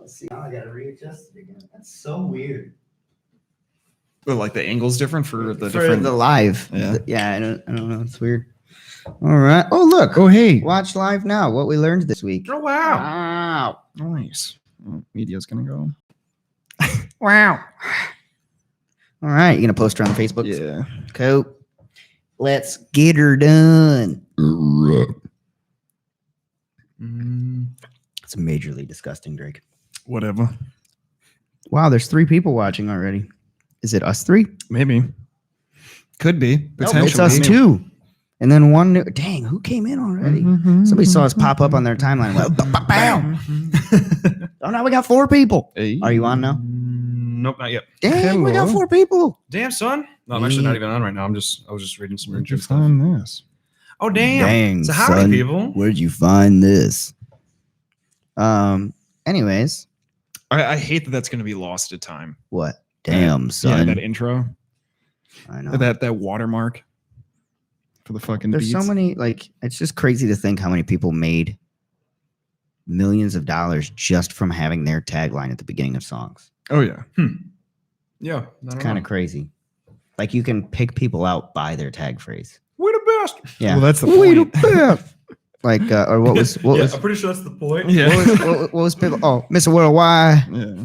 let's see. Now I gotta readjust it again. That's so weird. But like the angle's different for the For different. the live. Yeah. I don't know. It's weird. All right. Oh, look. Oh, hey. Watch live now. What we learned this week. Oh, wow. Wow. Nice. Well, media's going to go. Wow. All right. You going to post her on Facebook? Yeah. Cool. Let's get her done. It's majorly disgusting, Drake. Whatever. Wow. There's 3 people watching already. Is it us 3? Maybe. Could be. Nope, it's us 2. And then one new. Dang, who came in already? Somebody saw us pop up on their timeline. Went, bam. Oh, now we got 4 people. Hey. Are you on now? Nope, not yet. Dang, we got 4 people. Damn, son. No, I'm actually not even on right now. I was just reading some Where'd you stuff. find this? Oh, damn. Dang, So howdy, son. people. Where'd you find this? Anyways, I hate that that's going to be lost to time. what? Damn, Yeah, son. that intro. I know. That watermark for the fucking There's beats. so many, like, it's just crazy to think how many people made millions of dollars just from having their tagline at the beginning of songs. Oh, yeah. Yeah. It's kind of crazy. Like, you can pick people out by their tag phrase. We're the best. Yeah. Well, that's the We the point. best. Like, or what was, yeah, was, I'm pretty sure that's the point. Yeah. what was people? Oh, Mr. Worldwide. Yeah.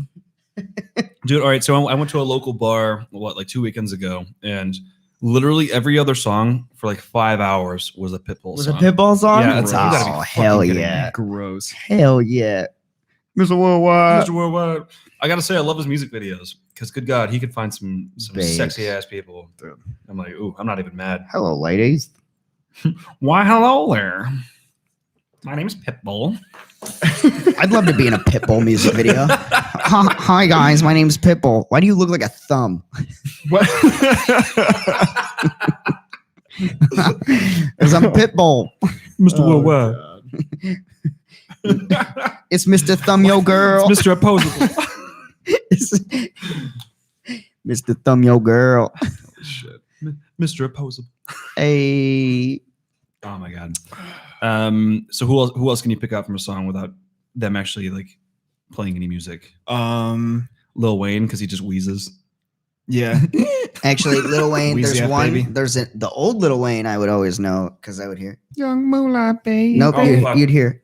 Dude, all right. So I went to a local bar, like 2 weekends ago, and literally every other song for like 5 hours was a Pitbull Was song. a Pitbull song? Yeah, it's- you gotta be oh, fucking hell kidding me. yeah. Gross. Hell yeah. Mr. Worldwide. Mr. Worldwide. I gotta say, I love his music videos because, good God, he could find some Babes. sexy ass people. Dude. I'm like, ooh, I'm not even mad. Hello, ladies. Why, hello there. My name's Pitbull. I'd love to be in a Pitbull music video. Hi, guys. My name's Pitbull. Why do you look like a thumb? What? Because I'm Pitbull. Mr. Oh, Worldwide. It's Mr. Thumb Yo Girl. It's Mr. Opposable. Mr. Thumb Yo Girl. Shit. Mr. Opposable. Hey. Oh my God. So who else can you pick out from a song without them actually like playing any music? Lil Wayne, because he just wheezes. Yeah. Actually, Lil Wayne, Wheezy there's F, one. baby. There's the old Lil Wayne I would always know because I would hear. Young Moolah, baby. Nope, Oh, fuck. you'd hear.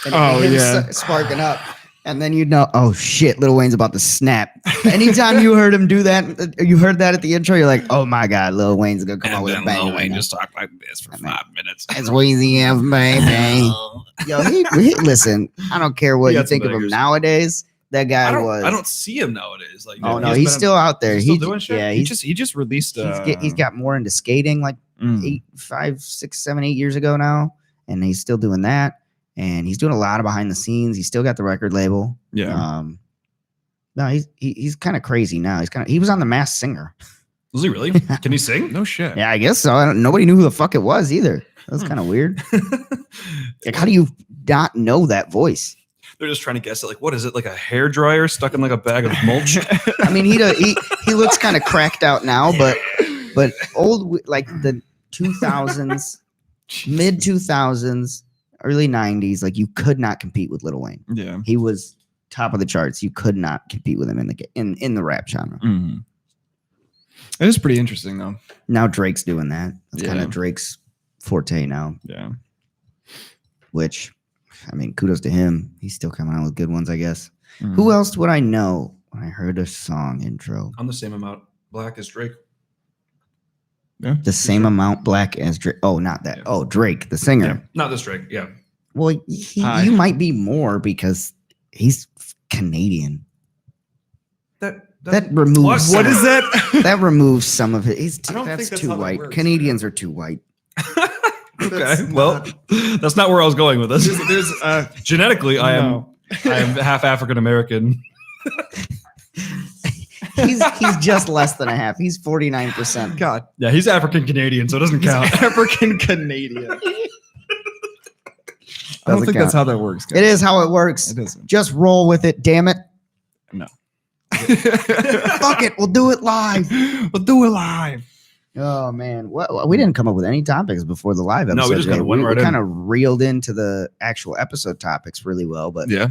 And Oh, him yeah. sparking up. And then you'd know, oh shit, Lil Wayne's about to snap. Anytime you heard him do that, you heard that at the intro, you're like, oh my God, Lil Wayne's gonna come out with a bang. Lil Wayne just talked like this for 5 minutes. It's Wheezy F, baby. Yo, listen, I don't care what He you had some think of him bangers. nowadays. That guy I don't see him nowadays. Like, Oh no, has he's been- still out there. he's still doing shit? Yeah, He just released. he's got more into skating like 5, 6, 7, 8 years ago now, and he's still doing that. And he's doing a lot of behind the scenes. He's still got the record label. Yeah. No, he's kind of crazy now. He was on The Masked Singer. Was he really? Can he sing? No shit. Yeah, I guess so. Nobody knew who the fuck it was either. That was kind of weird. Like, how do you not know that voice? They're just trying to guess it. Like, what is it? Like a hair dryer stuck in like a bag of mulch? I mean, he looks kind of cracked out now, but old, like the 2000s, mid 2000s, early 90s, like you could not compete with Lil Wayne. Yeah. He was top of the charts. You could not compete with him in the rap genre. Mm-hmm. It is pretty interesting though. Now Drake's doing that. That's kind Yeah. of Drake's forte now, Yeah. which, I mean, kudos to him. He's still coming out with good ones, I guess. Mhm. Who else would I know when I heard a song intro? I'm the same amount black as Drake. Yeah. The same amount black as Drake. Oh, not that. Yeah. Oh, Drake, the singer. Yeah. Not this Drake. Yeah. Well, Hi. you might be more because he's Canadian. That removes What some- is that? that removes some of it. I don't That's think that's too how that white. works. Canadians are too white. Okay. Well, that's not where I was going with this. There's Genetically, I am half African American. He's just less than a half. He's 49%. God. Yeah, he's African Canadian, so it doesn't count. African Canadian. I don't Doesn't think that's count. how that works. Guys. It is how it works. It isn't. Just roll with it, damn it. No. Fuck it, we'll do it live. We'll do it live. Oh man, what we didn't come up with any topics before the live episode. No, we just kinda went right we in. kind of reeled into the actual episode topics really well, but Yeah.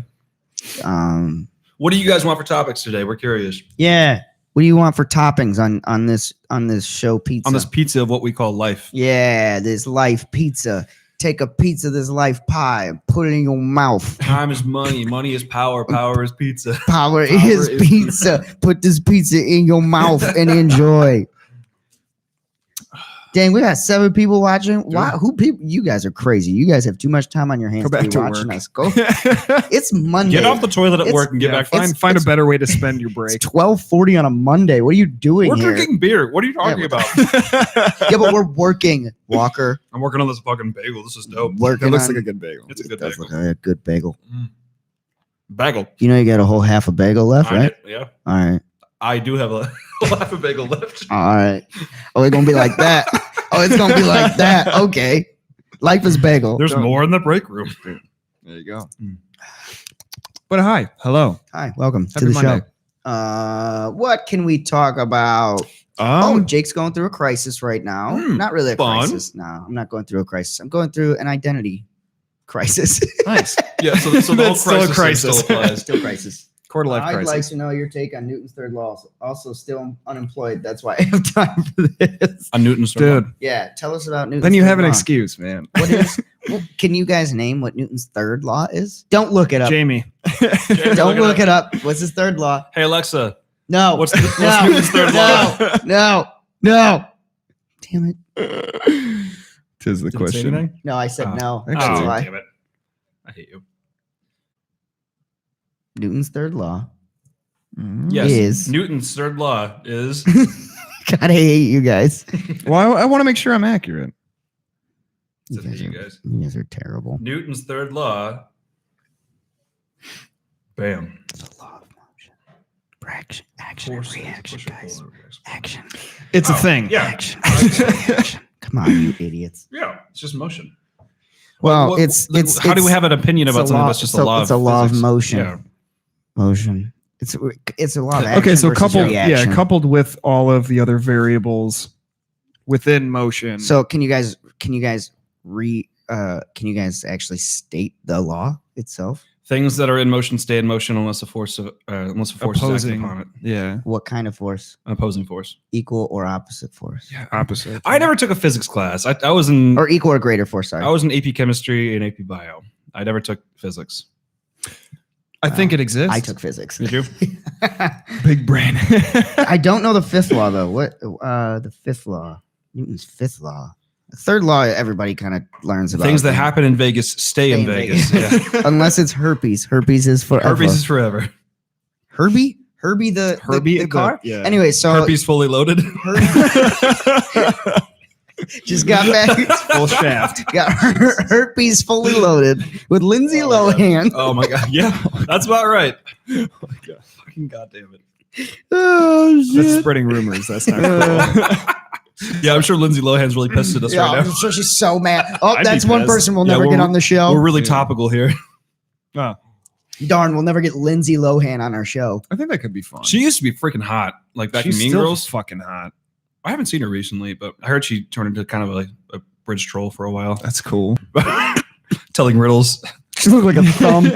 What do you guys want for topics today? We're curious. Yeah. What do you want for toppings on this show pizza? On this pizza of what we call life. Yeah, this life pizza. Take a piece of this life pie and put it in your mouth. Time is money. Money is power. Power is pizza. Power is pizza. Put this pizza in your mouth and enjoy. Dang, we got 7 people watching. Why? Who people? You guys are crazy. You guys have too much time on your hands to be watching us. Go. It's Monday. Get off the toilet at work and get back. Find a better way to spend your break. It's 12:40 on a Monday. What are you doing We're here? drinking beer. What are you talking about? Yeah, but we're working, Walker. I'm working on this fucking bagel. This is dope. Working It looks on- like a good bagel. It's a good does bagel. look like a good bagel. Bagel. You know you got a whole half a bagel left, right? Yeah. All right. I do have a half a bagel left. All right. Oh, it's gonna be like that. Oh, it's gonna be like that. Okay. Life is bagel. There's more in the break room. There you go. But hi, hello. Hi, welcome to Happy the Monday. show. What can we talk about? Jake's going through a crisis right now. Not really a fun. crisis. No, I'm not going through a crisis. I'm going through an identity crisis. nice. Yeah, so the whole That's still a crisis, crisis. Still applies. Still crisis. Quarter life I'd crisis. like to know your take on Newton's third law. Also, still unemployed. That's why I have time for this. On Newton's Dude, Yeah, tell us about Newton's. then you third have an law. excuse, man. What is? Can you guys name what Newton's third law is? Don't look it up. Jamie. Don't look it up. What's his third law? Hey Alexa, No. what's no. Newton's third law? No. Damn it. Tis the Did it say question. anything? No, I said Oh. no. Oh, That's why. Damn it! I hate you. Newton's third law. Yes, Is- Newton's third law is God, I hate you guys. Well, I want to make sure I'm accurate. Says to you guys. You guys are terrible. Newton's third law. Bam. The law of motion. Action and Force, reaction, push or guys. pull, guys. Action. It's a thing. Yeah, Action. Action. Come on, you idiots. yeah. It's just motion. Well, What- it's How do we have an opinion it's about a something law- that's just it's a law? It's a law of physics? motion. Yeah. Motion. It's a law of action. Okay, so versus reaction. coupled with all of the other variables within motion. So can you guys actually state the law itself? Things that are in motion stay in motion unless a force is acting opposing. upon it. Yeah. What kind of force? An opposing force. Equal or opposite force? Yeah. Opposite. I never took a physics class. I was in Or equal or greater force, sorry. I was in AP chemistry and AP bio. I never took physics. I think it exists. I took physics. Did you? big brain. I don't know the fifth law though. What the fifth law? Newton's fifth law. The third law everybody kind of learns about. Things that happen in Vegas stay in Vegas. Yeah. Unless it's herpes. Herpes is forever. Herpes is forever. Herbie the car? Yeah. Anyway, so Herpes fully loaded. just got back. Full shaft. Got herpes fully loaded with Lindsay Lohan. Oh my god. Yeah, that's about right. Oh my god. Fucking goddamn it. Oh That's spreading rumors. That's not cool. Yeah, I'm sure Lindsay Lohan's really pissed at us Yeah, right I'm now. sure she's so mad. Oh, I'd that's be one pissed. person we'll Yeah, never we're- get on the show. We're really topical here. Oh, Darn, we'll never get Lindsay Lohan on our show. I think that could be fun. She used to be freaking hot, like back She's in Mean still Girls. fucking hot. I haven't seen her recently, but I heard she turned into kind of a bridge troll for a while, That's cool. telling riddles. She looked like a thumb.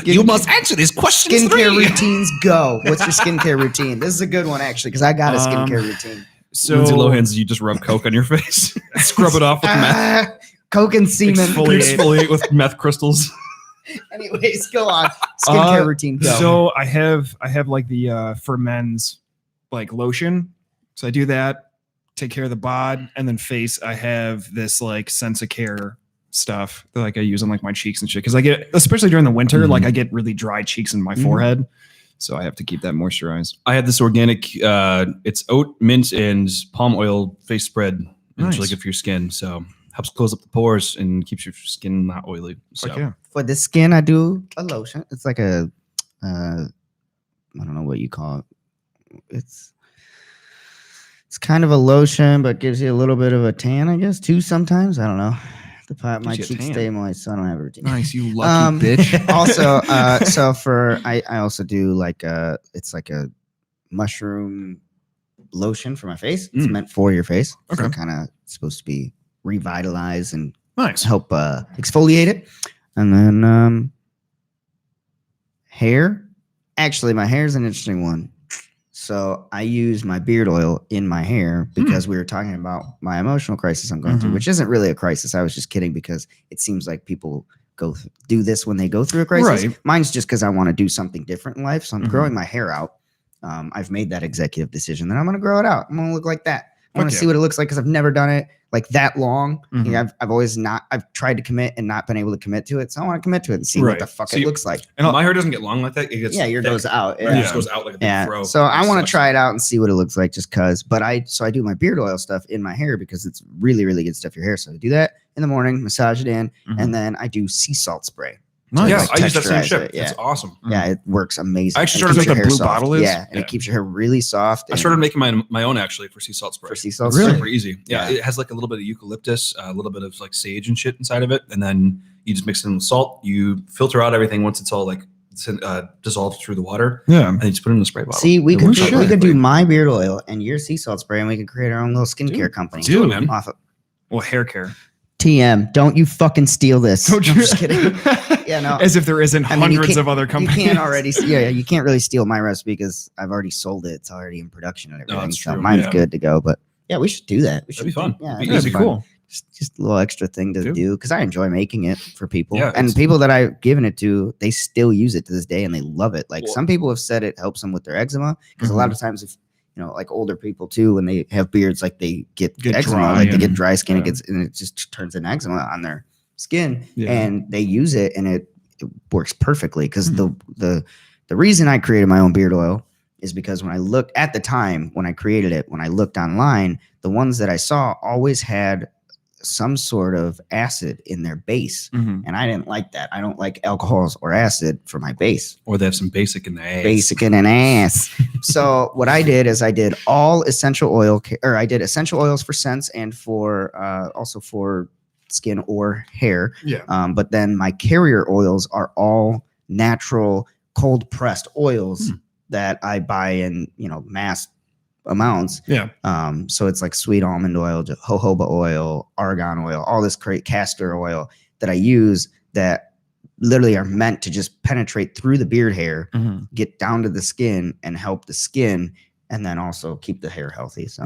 You must answer these questions. Skincare three. routines go. What's your skincare routine? This is a good one actually because I got a skincare routine. So Lindsay Lohan's, you just rub Coke on your face, scrub it off with meth, Coke and semen. exfoliate with meth crystals. Anyways, go on. Skincare routine go. So I have like the for men's like lotion. So I do that, take care of the bod, and then face. I have this like sense of care stuff that like I use on like my cheeks and shit. Because I get, especially during the winter, like I get really dry cheeks in my forehead. So I have to keep that moisturized. I had this organic, it's oat, mint, and palm oil face spread. And It's really Nice. good for your skin. So helps close up the pores and keeps your skin not oily. So Fuck yeah. For the skin, I do a lotion. It's like a, I don't know what you call it. It's kind of a lotion, but gives you a little bit of a tan, I guess, too. Sometimes I don't know. My Gives you a cheeks tan. stay moist, so I don't have a routine. Nice, you lucky bitch. Also, so for I also do like it's like a mushroom lotion for my face. It's meant for your face. So it kind of supposed to be revitalize and help exfoliate it. And then hair. Actually, my hair is an interesting one. So I use my beard oil in my hair because we were talking about my emotional crisis I'm going through, which isn't really a crisis. I was just kidding because it seems like people do this when they go through a crisis. Right. Mine's just because I want to do something different in life. So I'm growing my hair out. I've made that executive decision that I'm going to grow it out. I'm going to look like that. I want to see what it looks like because I've never done it like that long. You know, I've tried to commit and not been able to commit to it. So I want to commit to it and see what the fuck it looks like. And my hair doesn't get long like that. It gets yours goes out. It just goes out like a big fro. So I want to try it out and see what it looks like just because. But I do my beard oil stuff in my hair because it's really, really good stuff for your hair. So I do that in the morning, massage it in, and then I do sea salt spray. Nice. Yeah, like I use that same texturize shit. it, yeah. It's awesome. Yeah, it works amazing. I actually And it started keeps making your the hair blue soft. bottle is? Yeah, and it keeps your hair really soft. I started making my own actually for sea salt spray. For sea salt Really? spray. Super easy. Yeah, it has like a little bit of eucalyptus, a little bit of like sage and shit inside of it, and then you just mix it in with salt. You filter out everything once it's all like dissolved through the water. Yeah, and you just put it in the spray bottle. See, we could do my beard oil and your sea salt spray, and we could create our own little skincare company. Do it, man. Off of well, hair care. TM, don't you fucking steal this. I'm just kidding. Yeah, no. As if there isn't hundreds of other companies. You can't already. You can't really steal my recipe because I've already sold it. It's already in production and everything. That's so true. mine's good to go. But yeah, we should do that. That'd be fun. Yeah, that'd be cool. Just a little extra thing to do because I enjoy making it for people. Yeah, and people that I've given it to, they still use it to this day and they love it. Like some people have said it helps them with their eczema because a lot of times if like older people too, when they have beards, like they get eczema, dry like they get and- dry skin, it just turns into eczema on their skin, and they use it and it works perfectly. Because the reason I created my own beard oil is because when I looked at the time when I created it, when I looked online, the ones that I saw always had some sort of acid in their base, and I didn't like that. I don't like alcohols or acid for my base. Or they have some basic in the ass. Basic in an ass. So what I did is I did all essential oil, or I did essential oils for scents and for also for skin or hair. Yeah. But then my carrier oils are all natural cold pressed oils that I buy in mass amounts. Yeah. So it's like sweet almond oil, jojoba oil, argan oil, all this great castor oil that I use that literally are meant to just penetrate through the beard hair, get down to the skin and help the skin, and then also keep the hair healthy. So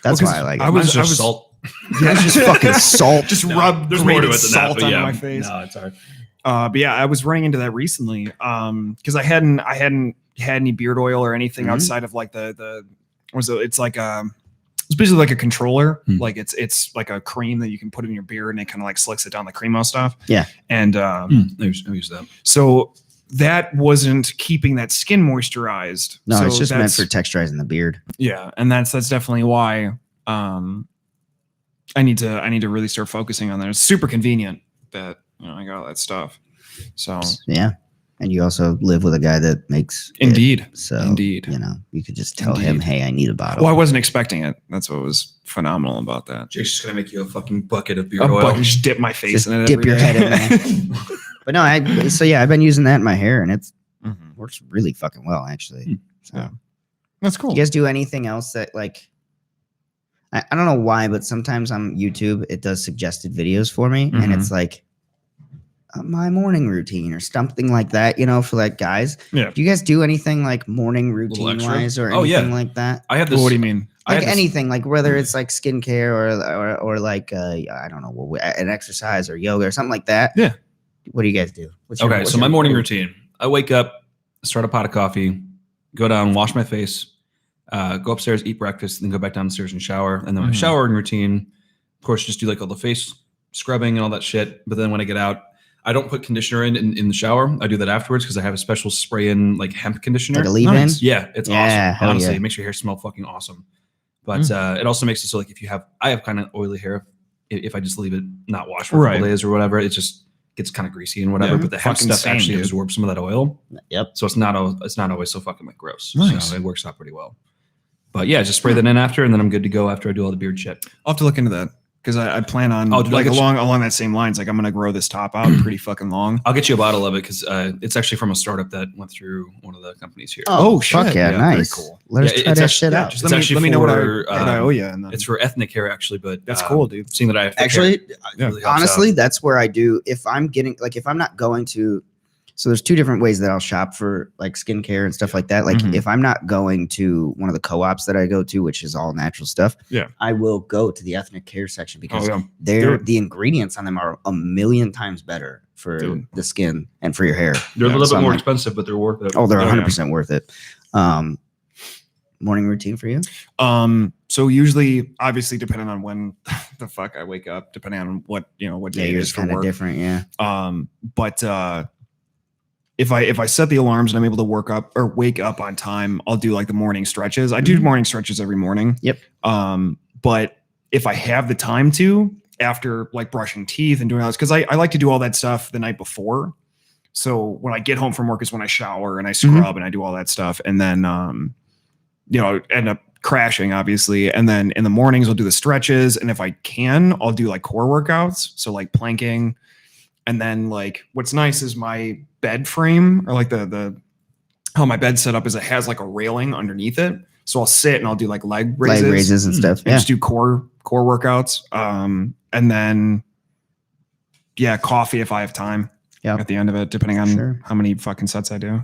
that's why I like it. I was salt. Yeah, it's just fucking salt. Just No, rub there's more to grated it than that, salt but on my face. No, it's hard. But yeah, I was running into that recently because I hadn't had any beard oil or anything outside of like it's like it's basically like a controller. Like it's like a cream that you can put in your beard and it kind of like slicks it down the Cremo stuff. Yeah. And I use that. so that wasn't keeping that skin moisturized. No, so it's just meant that's- for texturizing the beard. Yeah, and that's definitely why I need to really start focusing on that. It's super convenient that I got all that stuff. So Yeah. And you also live with a guy that makes indeed. it, so Indeed. you could just tell him, hey, I need a bottle. Well, I wasn't expecting it. That's what was phenomenal about that. Jake's just gonna make you a fucking bucket of beard A oil. bucket, just dip my face Just in it. dip every your day. head in there. But no, I've been using that in my hair and it's works really fucking well actually. So Yeah. That's cool. you guys do anything else that like I don't know why, but sometimes on YouTube it does suggested videos for me and it's like my morning routine or something like that, for like guys. Yeah. Do you guys do anything like morning routine extra? wise or Oh, yeah. anything like that? I have this. Well, what do you mean? I Like had this- anything, like whether it's like skincare or like I don't know, an exercise or yoga or something like that. Yeah. What do you guys do? What's So my morning routine. I wake up, start a pot of coffee, go down, wash my face, go upstairs, eat breakfast, then go back downstairs and shower. And then my showering routine, of course, just do like all the face scrubbing and all that shit. But then when I get out, I don't put conditioner in the shower. I do that afterwards because I have a special spray in like hemp conditioner. Like a leave-in? Nice. Yeah, it's Yeah, awesome. hell Honestly, yeah. it makes your hair smell fucking awesome. But it also makes it so like I have kind of oily hair. If I just leave it not washed for a couple Right. days or whatever, it just gets kind of greasy and whatever. Yeah. But the hemp Fucking stuff same, actually dude. absorbs some of that oil. Yep. So it's not always so fucking like gross. Nice. So it works out pretty well. But yeah, just spray that in after, and then I'm good to go after I do all the beard shit. I'll have to look into that because I plan on Oh, dude, like I'll get along that same lines. Like I'm gonna grow this top out pretty fucking long. I'll get you a bottle of it because it's actually from a startup that went through one of the companies here. Oh, fuck shit. yeah, Yeah, very nice. cool. Let us Yeah, try it's that actually- shit Yeah, out. just It's let actually me know what for, I owe you. And then It's for ethnic hair actually, but That's cool, dude. Seeing that I have thick Actually, hair, it really helps honestly, out. that's where I do. If I'm getting like, if I'm not going to, so there's two different ways that I'll shop for like skincare and stuff like that. Like Mhm. if I'm not going to one of the co-ops that I go to, which is all natural stuff, Yeah. I will go to the ethnic care section because yeah. they're Dude. the ingredients on them are a million times better for Dude. the skin and for your hair. They're a Yeah, little so bit I'm more like, expensive, but they're worth it. oh, they're Yeah. 100% worth it. Morning routine for you? So usually, obviously, depending on when the fuck I wake up, depending on what what Yeah, day it yours is is for kind of work. different. Yeah. But if I set the alarms and I'm able to wake up on time, I'll do like the morning stretches. I do Mhm. morning stretches every morning. Yep. But if I have the time to, after like brushing teeth and doing all this, because I like to do all that stuff the night before. So when I get home from work is when I shower and I scrub and I do all that stuff. And then, end up crashing obviously. And then in the mornings I'll do the stretches. And if I can, I'll do like core workouts. So like planking. And then like, what's nice is my bed frame or like the how my bed's set up is it has like a railing underneath it. So I'll sit and I'll do like leg raises, Leg raises and stuff. and Yeah. just do core workouts. And then coffee if I have time. Yep. At the end of it, depending on Sure. how many fucking sets I do.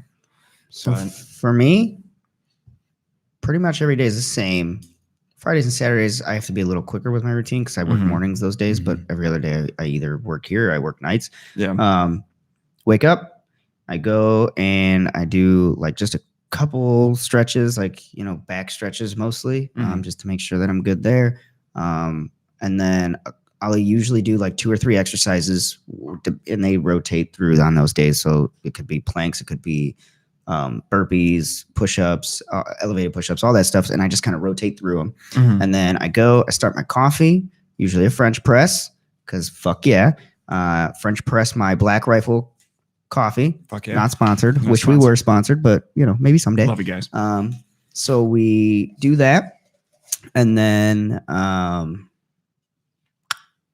So But- for me, pretty much every day is the same. Fridays and Saturdays, I have to be a little quicker with my routine because I work Mhm. mornings those days. But every other day, I either work here or I work nights. Yeah. Wake up, I go and I do like just a couple stretches, like back stretches mostly, Mhm. just to make sure that I'm good there. And then I'll usually do like 2 or 3 exercises, and they rotate through on those days. So it could be planks, it could be burpees, push-ups, elevated push-ups, all that stuff. And I just kind of rotate through them. Mhm. And then I start my coffee, usually a French press, because fuck yeah. French press my Black Rifle coffee. Fuck yeah. Not sponsored, Not wish we were sponsored, but maybe someday. Love you guys. So we do that. And then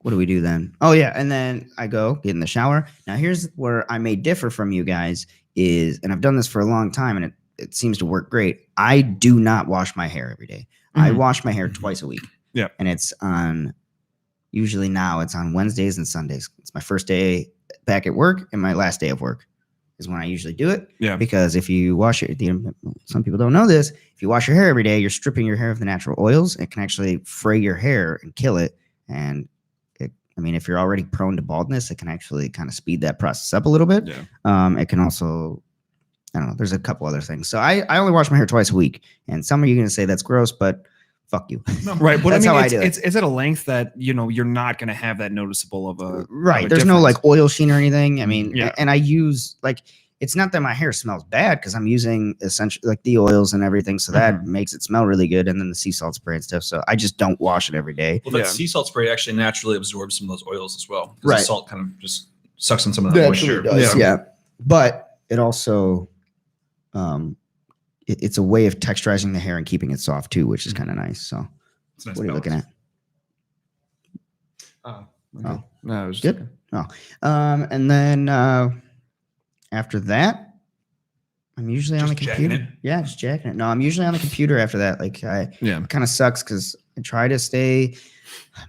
what do we do then? Oh yeah. And then I go get in the shower. Now here's where I may differ from you guys and I've done this for a long time and it seems to work great. I do not wash my hair every day. I Mhm. wash my hair twice a week. Yeah. And usually now it's on Wednesdays and Sundays. It's my first day back at work and my last day of work is when I usually do it. Yeah. Because if you wash it, some people don't know this. If you wash your hair every day, you're stripping your hair of the natural oils. It can actually fray your hair and kill it. And if you're already prone to baldness, it can actually kind of speed that process up a little bit. Yeah. It can also, I don't know, there's a couple other things. So I only wash my hair twice a week. And some of you are going to say that's gross, but fuck you. Right. But That's how I it's, do it. it's at a length that, you're not going to have that noticeable of a. Right. of a There's no difference. like oil sheen or anything. Yeah. And I use it's not that my hair smells bad because I'm using essentially like the oils and everything. So that makes it smell really good. And then the sea salt spray and stuff. So I just don't wash it every day. Well, that Yeah. sea salt spray actually naturally absorbs some of those oils as well. 'Cause Right. The salt kind of just sucks in some of that moisture. Yeah. But it also, it's a way of texturizing the hair and keeping it soft too, which is kind of nice. So It's a nice what are you looking at? Oh. Oh. No, it was Good. And then after that, I'm usually on the Just jacking computer. it? Yeah, just jacking it. No, I'm usually on the computer after that. Like Yeah. it kind of sucks because I try to stay.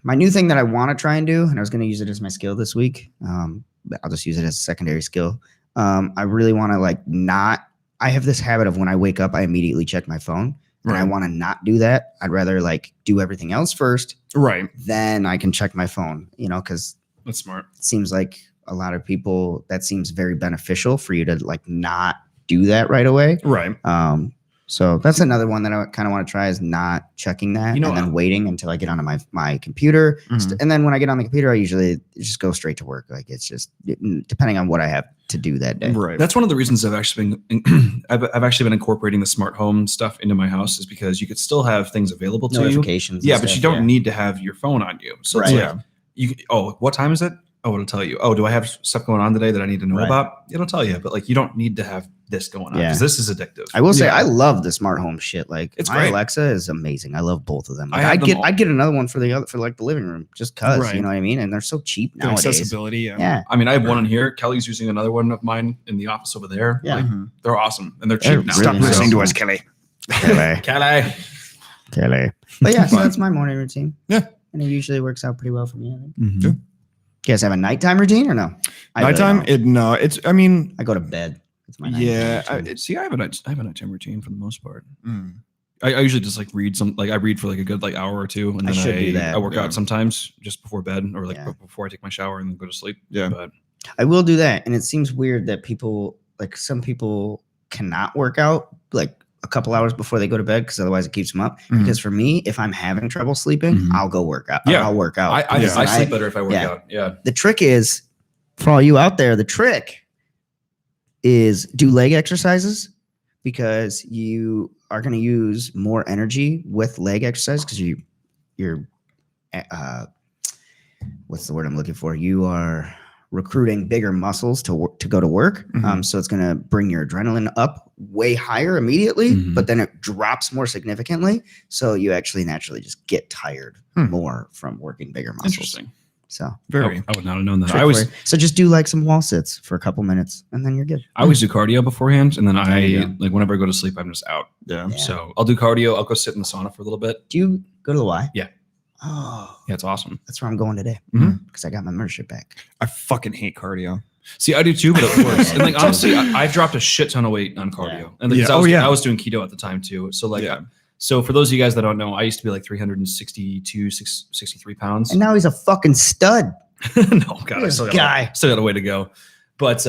My new thing that I want to try and do, and I was going to use it as my skill this week. I'll just use it as a secondary skill. I really want to I have this habit of when I wake up, I immediately check my phone. And I Right. want to not do that. I'd rather do everything else first. Right. Then I can check my phone, because That's smart. it seems like a lot of people that seems very beneficial for you to not do that right away. Right. So that's another one that I kind of want to try is not checking that and then waiting until I get onto my computer. Mhm. And then when I get on the computer, I usually just go straight to work. Like it's just depending on what I have to do that day. Right. That's one of the reasons I've actually been I've actually been incorporating the smart home stuff into my house is because you could still have things available to you. Notifications. Yeah, and but stuff, you don't need to have your phone on you. So it's Right. like what time is it? Oh, it'll tell you. Oh, do I have stuff going on today that I need to know Right. about? It'll tell you, but like you don't need to have this going on Yeah. because this is addictive. I will say Yeah. I love the smart home shit. Like It's my great. Alexa is amazing. I love both of them. I Like, have them all. I'd get another one for like the living room just cause Right. you know what I mean. And they're so cheap The nowadays. accessibility. Yeah. Yeah, I mean, I have one in here. Kelly's using another one of mine in the office over there. Yeah. Like, Mhm. they're awesome and they're They're cheap now. really Stop nice. listening to So- us, Kelly. Kelly. Kelly. But yeah, so that's my morning routine. Yeah. And it usually works out pretty well for me. I think. Mhm. Yeah. You guys have a nighttime routine or no? I really Nighttime? don't. It's. I mean, I go to bed. It's my nighttime yeah. routine. See, I have a nighttime routine for the most part. Mm. I usually just like read I read for like a good like hour or two, and I then should do that, I work yeah. out sometimes just before bed or like Yeah. before I take my shower and then go to sleep. Yeah. But I will do that. And it seems weird that people, like some people cannot work out like a couple hours before they go to bed because otherwise it keeps them up. Mhm. Because for me, if I'm having trouble sleeping, Mhm. I'll go work out. Yeah. I'll work out. I Because I then sleep better if I work yeah. out. Yeah. The trick is, for all you out there, the trick is do leg exercises because you are going to use more energy with leg exercise because you're what's the word I'm looking for? You are recruiting bigger muscles to go to work. Mhm. So it's going to bring your adrenaline up way higher immediately, Mhm. but then it drops more significantly. So you actually naturally just get tired more from working bigger muscles. Interesting. So Very. I would not have known that. trick for you. So just do like some wall sits for a couple minutes and then you're good. I always do cardio beforehand, and then There you go. like whenever I go to sleep, I'm just out. Yeah. Yeah. So I'll do cardio. I'll go sit in the sauna for a little bit. Do you go to the Y? Yeah. Oh, Yeah, it's awesome. that's where I'm going today Mhm. because I got my membership back. I fucking hate cardio. See, I do too, but of course, and like honestly, I've dropped a shit ton of weight on cardio, Yeah. and like, 'cause Yeah. I was, Oh, yeah. I was doing keto at the time too. So like, Yeah. so for those of you guys that don't know, I used to be like 362, 63 pounds. And now he's a fucking stud. No, God, I This still guy. got a way to go. But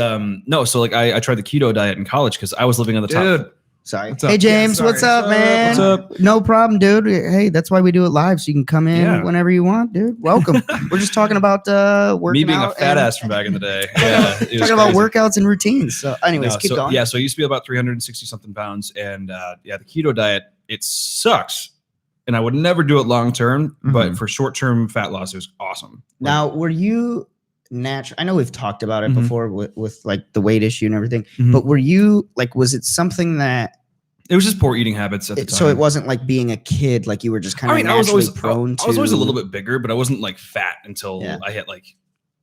no, so like I tried the keto diet in college because I was living on the top. Sorry. What's up? Hey James, Yeah, what's sorry. up, man? What's up? No problem, dude. Hey, that's why we do it live, so you can come in Yeah. whenever you want, dude. Welcome. We're just talking about working Me being a out fat and- ass from back in the day. Yeah, it was talking about crazy. workouts and routines. So, anyways, No, keep so, going. Yeah, so I used to be about 360 something pounds, and yeah, the keto diet it sucks, and I would never do it long term, but Mhm. for short term fat loss, it was awesome. Like, Now, were you natural? I know we've talked about it Mhm. before with like the weight issue and everything, Mhm. but were you like, was it something that? it was just poor eating habits at the time. So it wasn't like being a kid, like you were just kind of I mean, I was naturally always prone to. I was always a little bit bigger, but I wasn't like fat until Yeah. I hit like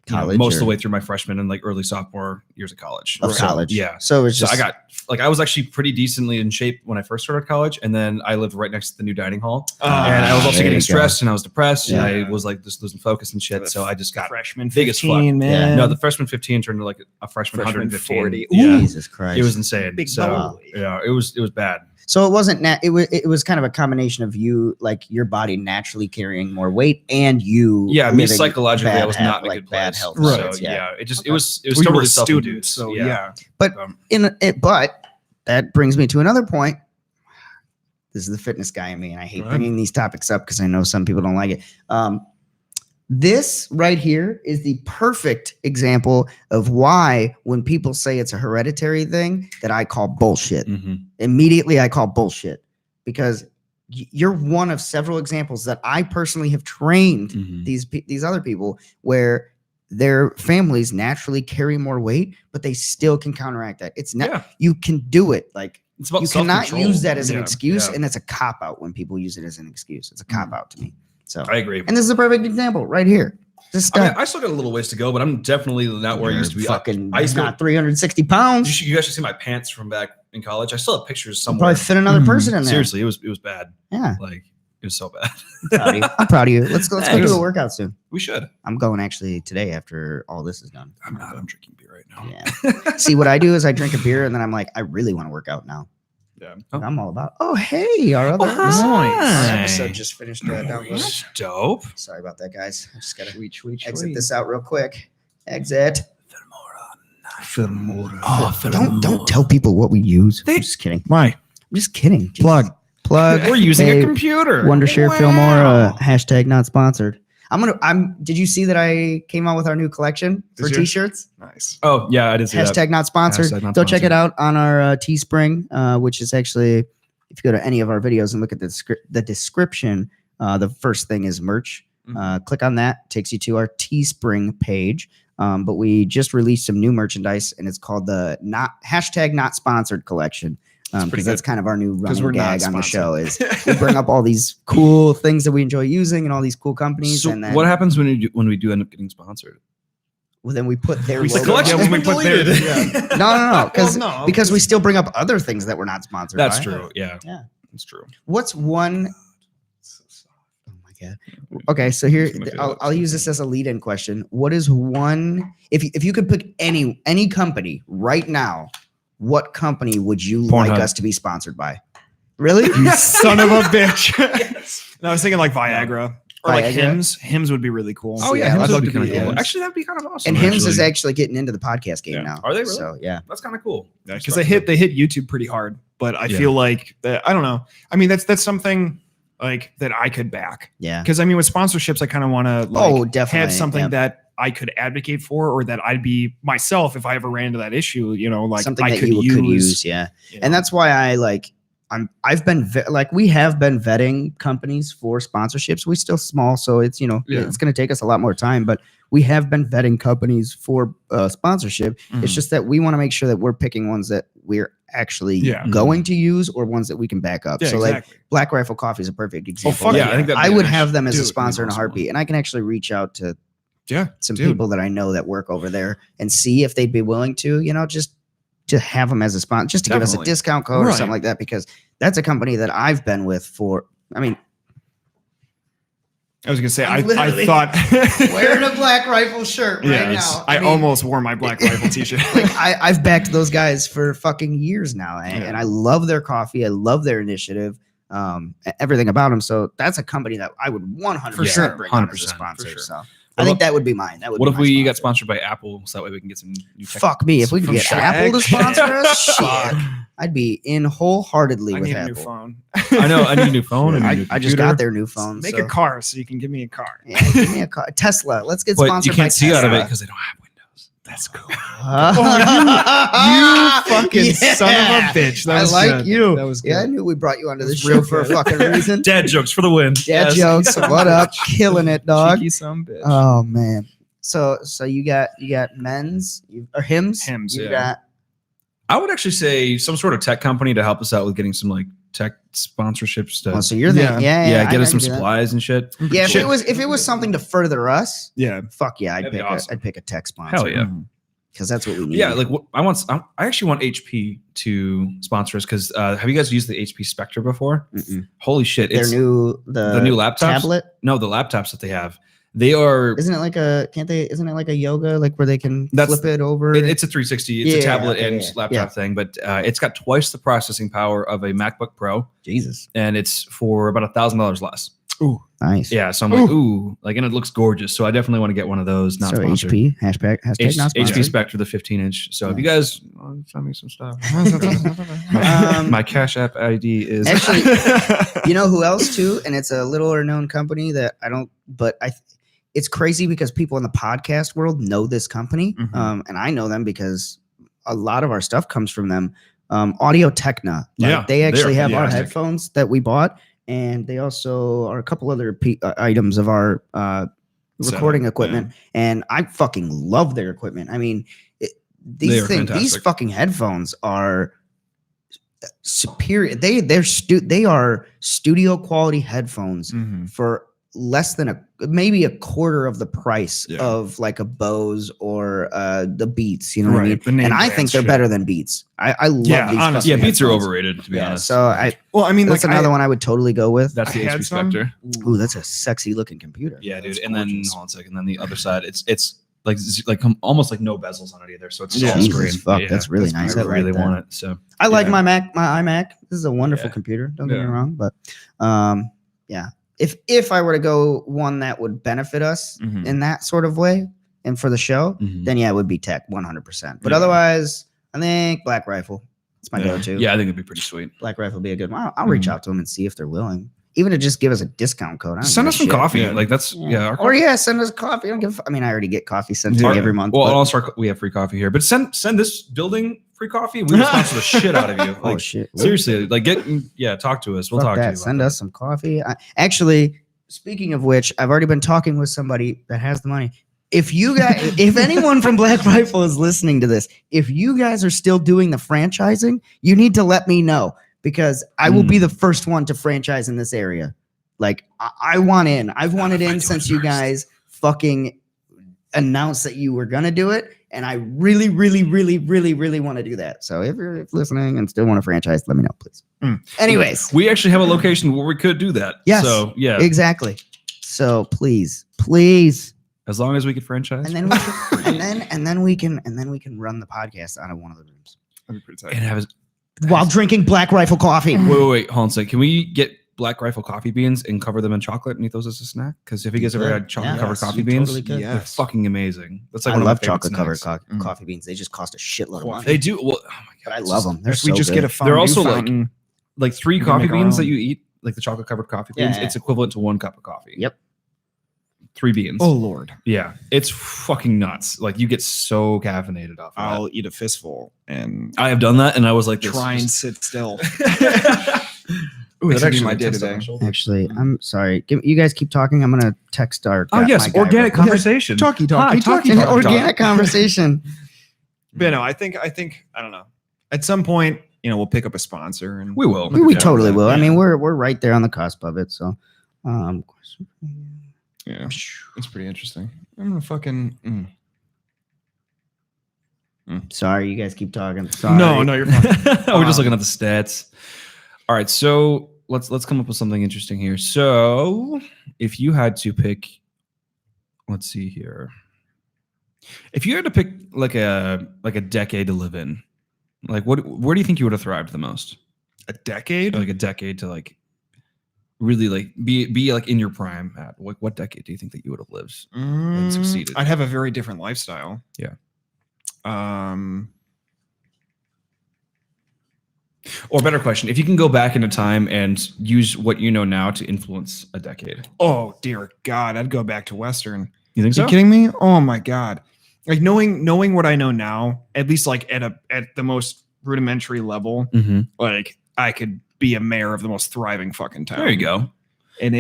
College most of the or- way through my freshman and like early sophomore years of college. of So, college. yeah. So it was So just I got like I was actually pretty decently in shape when I first started college, and then I lived right next to the new dining hall, and I was also there getting you go. stressed and I was depressed, Yeah. and I was like just losing focus and shit. So I just got freshman big as fuck. 15, man. no. The freshman 15 turned to like a freshman Freshman 115. 40. Yeah, Jesus Christ. it was insane. Big so boy. yeah, it was bad. So it wasn't it was kind of a combination of you like your body naturally carrying more weight and you Yeah, me living psychologically, I bad was hab- not in a like good bad place. health So, habits, yeah. it just Okay. it was we still were really students, self-induced. so yeah. yeah. But that brings me to another point. This is the fitness guy in me, and I hate Go ahead. bringing these topics up because I know some people don't like it. This right here is the perfect example of why when people say it's a hereditary thing that I call bullshit. Mhm. Immediately I call bullshit because you're one of several examples that I personally have trained Mhm. these other people where their families naturally carry more weight, but they still can counteract that. It's not Yeah. you can do it. Like It's about you cannot self-control. use that as an Yeah, excuse, yeah. and it's a cop out when people use it as an excuse. It's a cop out to me. So, I agree. and this is a perfect example right here. This I guy, mean, I still got a little ways to go, but I'm definitely not where I used to be. Fucking, I used to not 360 pounds. You guys should see my pants from back in college. I still have pictures You'll somewhere. probably fit another Mhm. person in there. Seriously, it was bad. Yeah, Like it was so bad. I'm proud of you. I'm proud of you. Let's go Thanks. do a workout soon. We should. I'm going actually today after all this is done. I'm not. I'm drinking beer right now. Yeah. See, what I do is I drink a beer and then I'm like, I really want to work out now. Yeah. Oh. I'm all about. Oh, hey, our other hi. episode just finished. Downloading. That's dope. Sorry about that, guys. I just gotta Sweet. exit this out real quick. Exit. Don't tell people what we use. I'm just kidding. Why? I'm just kidding. Jesus. Plug. Plug. We're using Hey, a computer. Wondershare Wow. Filmora. Hashtag not sponsored. Did you see that I came out with our new collection for Did you? t-shirts? Nice. Oh yeah, I did see that. Hashtag not sponsored. Hashtag not Go check it sponsored. out on our Teespring, which is actually, if you go to any of our videos and look at the description, the first thing is merch. Click on that, takes you to our Teespring page. But we just released some new merchandise, and it's called the not sponsored collection. Because that's kind of our new running gag on the show is we bring up all these cool things that we enjoy using and all these cool companies. So and then what happens when we do end up getting sponsored? well, then we put their The logo. collection when has we been put their- deleted. No, Well, because we still bring up other things that we're not sponsored. That's by. true. Yeah. Yeah. That's true. What's one? Oh my god. Okay, so here Look it I'll, up. I'll use this as a lead-in question. What is one? If you could pick any company right now, what company would you like Pornhub. us to be sponsored by? Really? You son of a bitch. No, I was thinking like Viagra or like Viagra? Hims would be really cool. Oh yeah, Yeah, Hims I'd would love be to kind be of cool. Hims. Actually, that'd be kind of awesome. And Hims is actually. actually getting into the podcast game Yeah. now. Are they really? So yeah. That's kind of cool. because they hit YouTube pretty hard, but I Yeah. feel like I don't know. I mean, that's something like that I could back Yeah. because I mean with sponsorships, I kind of want to Definitely. have something Yep. that I could advocate for, or that I'd be myself if I ever ran into that issue. You know, like something I that could you use. could use. Yeah. you And know. that's why we have been vetting companies for sponsorships. We're still small, so it's Yeah. it's going to take us a lot more time, but we have been vetting companies for sponsorship. It's Mhm. just that we want to make sure that we're picking ones that we're actually Yeah. going to use or ones that we can back up. Yeah, so like exactly. Black Rifle Coffee is a perfect example. fuck yeah, yeah. I think that'd I be would nice. have them as Dude, a sponsor in a awesome heartbeat, one. and I can actually reach out to Yeah, some dude. people that I know that work over there and see if they'd be willing to, just to have them as a sponsor, just to give us a Definitely. discount code or Right. something like that, because that's a company that I've been with for, I mean, I was gonna say I'm I literally thought wearing a Black Rifle shirt right Yes, now. I mean, almost wore my Black Rifle t-shirt. like I've backed those guys for fucking years now, and, Yeah. and I love their coffee. I love their initiative, everything about them. So that's a company that I would 100% For sure, bring on as a 100%, sponsor. for sure. So What I think if- that would be mine. That would. What be if my we got sponsor. sponsored by Apple so that way we can get some new tech? Fuck me. If we could From get Shaq. Apple to sponsor us, shit, Fuck. I'd be in wholeheartedly I with need a new Apple. phone. I know. I need a new phone. and a new I just computer. got their new phone. Make so- a car so you can give me a car. Yeah, give me a car. Tesla. Let's get But sponsored you can't by see Tesla. out of it because they don't have Windows. That's cool. You fucking son of a bitch. That I was like good. you. That was good. Yeah, I knew we brought you onto the That's show real for a good. fucking reason. Dad jokes for the win. Dad Yes. jokes. What up? Killing it, dog. Cheeky son of a bitch. Oh man. So you got men's or Hims. Hims, You yeah. got I would actually say some sort of tech company to help us out with getting some like tech sponsorships to so you're the Yeah. yeah get I us some can do that. supplies and shit. Yeah, if Shit. it was something to further us, Yeah. fuck yeah, That'd be awesome. I'd pick a tech sponsor. Hell yeah. because that's what we need. Yeah, like I actually want HP to sponsor us because have you guys used the HP Spectre before? Mm-mm. Holy shit! their It's new the new laptops. tablet. No, the laptops that they have. They are. Isn't it like isn't it like a yoga, like where they can That's- flip it over? It's a 360. It's a Yeah, tablet okay, and yeah, laptop yeah. thing, but it's got twice the processing power of a MacBook Pro, Jesus. and it's for about $1,000 less. Ooh. Nice. Yeah, so I'm like, ooh, like, and it looks gorgeous. So I definitely want to get one of those. Not So sponsored. HP hashtag not HP sponsored. Spectre, the 15-inch. So if you Yeah. guys send me some stuff, Um, my Cash App ID is Actually, you know who else too, and it's a littler known company that I don't, but it's crazy because people in the podcast world know this company, Mhm. and I know them because a lot of our stuff comes from them. Audio Techna, Yeah, they actually they're have our fantastic. headphones that we bought, and they also are a couple other items of our recording Setup, equipment, and I fucking love their equipment. I mean, They these are these fantastic. fucking headphones are superior. They are studio quality headphones Mhm. for less than maybe a quarter of the price Yeah. of like a Bose or the Beats. You know what I Right, mean? the name And I brand think they're shit. better than Beats. I love Yeah, these. honestly. yeah, fucking Beats are headphones. overrated to be Yeah, honest. so Well, I mean, that's like another one I would totally go with. That's the I had HP some- Spectre. Ooh, that's a sexy looking computer. Yeah, dude. That's And then gorgeous. hold on a second. Then the other side, it's like almost like no bezels on it either. So it's Yeah. all Jesus, screen. fuck, Yeah, that's really nice. I I like really that. want it. So I like Yeah. my iMac. This is a wonderful Yeah. computer. Don't get me Yeah. wrong, but yeah. If I were to go one that would benefit us Mhm. in that sort of way and for the show, Mhm. then yeah, it would be tech 100%. But Yeah. otherwise, I think Black Rifle. It's my Yeah. go-to. yeah, I think it'd be pretty sweet. Black Rifle would be a good one. I'll reach Mhm. out to them and see if they're willing, even to just give us a discount code. I don't Send give us a some shit. coffee. Yeah. Like that's yeah. Or yeah, send us coffee. I don't give. I mean, I already get coffee sent to Our- me every month. Well, but- also we have free coffee here, but send this building free coffee. We will sponsor the shit out of you. Like oh shit! seriously, like talk to us. We'll Fuck talk that. to you. Send us some coffee. Actually, speaking of which, I've already been talking with somebody that has the money. If you guys, if anyone from Black Rifle is listening to this, if you guys are still doing the franchising, you need to let me know because I will be the first one to franchise in this area. Like I want in. I've wanted in since you guys fucking announced that you were gonna do it, and I really, really, really, really, really want to do that. So if you're listening and still want to franchise, let me know, please. Anyways, We actually have a location where we could do that. Yes. So yeah, exactly. So please, as long as we could franchise. and then we can, and then we can run the podcast out of one of the rooms That'd be pretty tight. and have while drinking Black Rifle coffee. wait, hold on a second. Can we get Black Rifle coffee beans and cover them in chocolate and eat those as a snack? Because if you guys ever had chocolate covered Yes, coffee you beans, totally could. they're fucking amazing. That's like I one love of my favorite chocolate covered snacks. coffee beans. They just cost a shitload of money. They do. Well, oh my god, But I love them. They're If we so just good. get a fondue They're also fountain, like 3 We can coffee make our beans that own. you eat, like the chocolate covered coffee beans. Yeah. It's equivalent to 1 cup of coffee. Yep. 3 beans. oh Lord, Yeah, it's fucking nuts. Like you get so caffeinated off of I'll that. eat a fistful and I have done that, and I was like, try and sit still. Ooh, That actually my day test on today. my shoulder. Actually, I'm sorry. You guys keep talking. I'm gonna text our. Oh yes, my guy organic real quick. conversation. Talkie, Hi, talkie, An talkie, organic conversation. But no, I think I don't know. At some point, we'll pick up a sponsor and We will. We Yeah, totally will. I yeah. mean, we're right there on the cusp of it. So, yeah, it's pretty interesting. I'm gonna fucking. sorry, you guys keep talking. Sorry. No, you're fine. We're just looking at the stats. All right, so let's come up with something interesting here. So, if you had to pick, let's see here. If you had to pick like a decade to live in, like where do you think you would have thrived the most? A decade? Like a decade to like really like be like in your prime at what decade do you think that you would have lived and succeeded? I'd have a very different lifestyle. Yeah. Or better question, if you can go back into time and use what you know now to influence a decade. Oh dear God, I'd go back to Western. You think Are so? you kidding me? Oh my God. Like knowing what I know now, at least like at the most rudimentary level, Mm-hmm. like I could be a mayor of the most thriving fucking town. There you go. And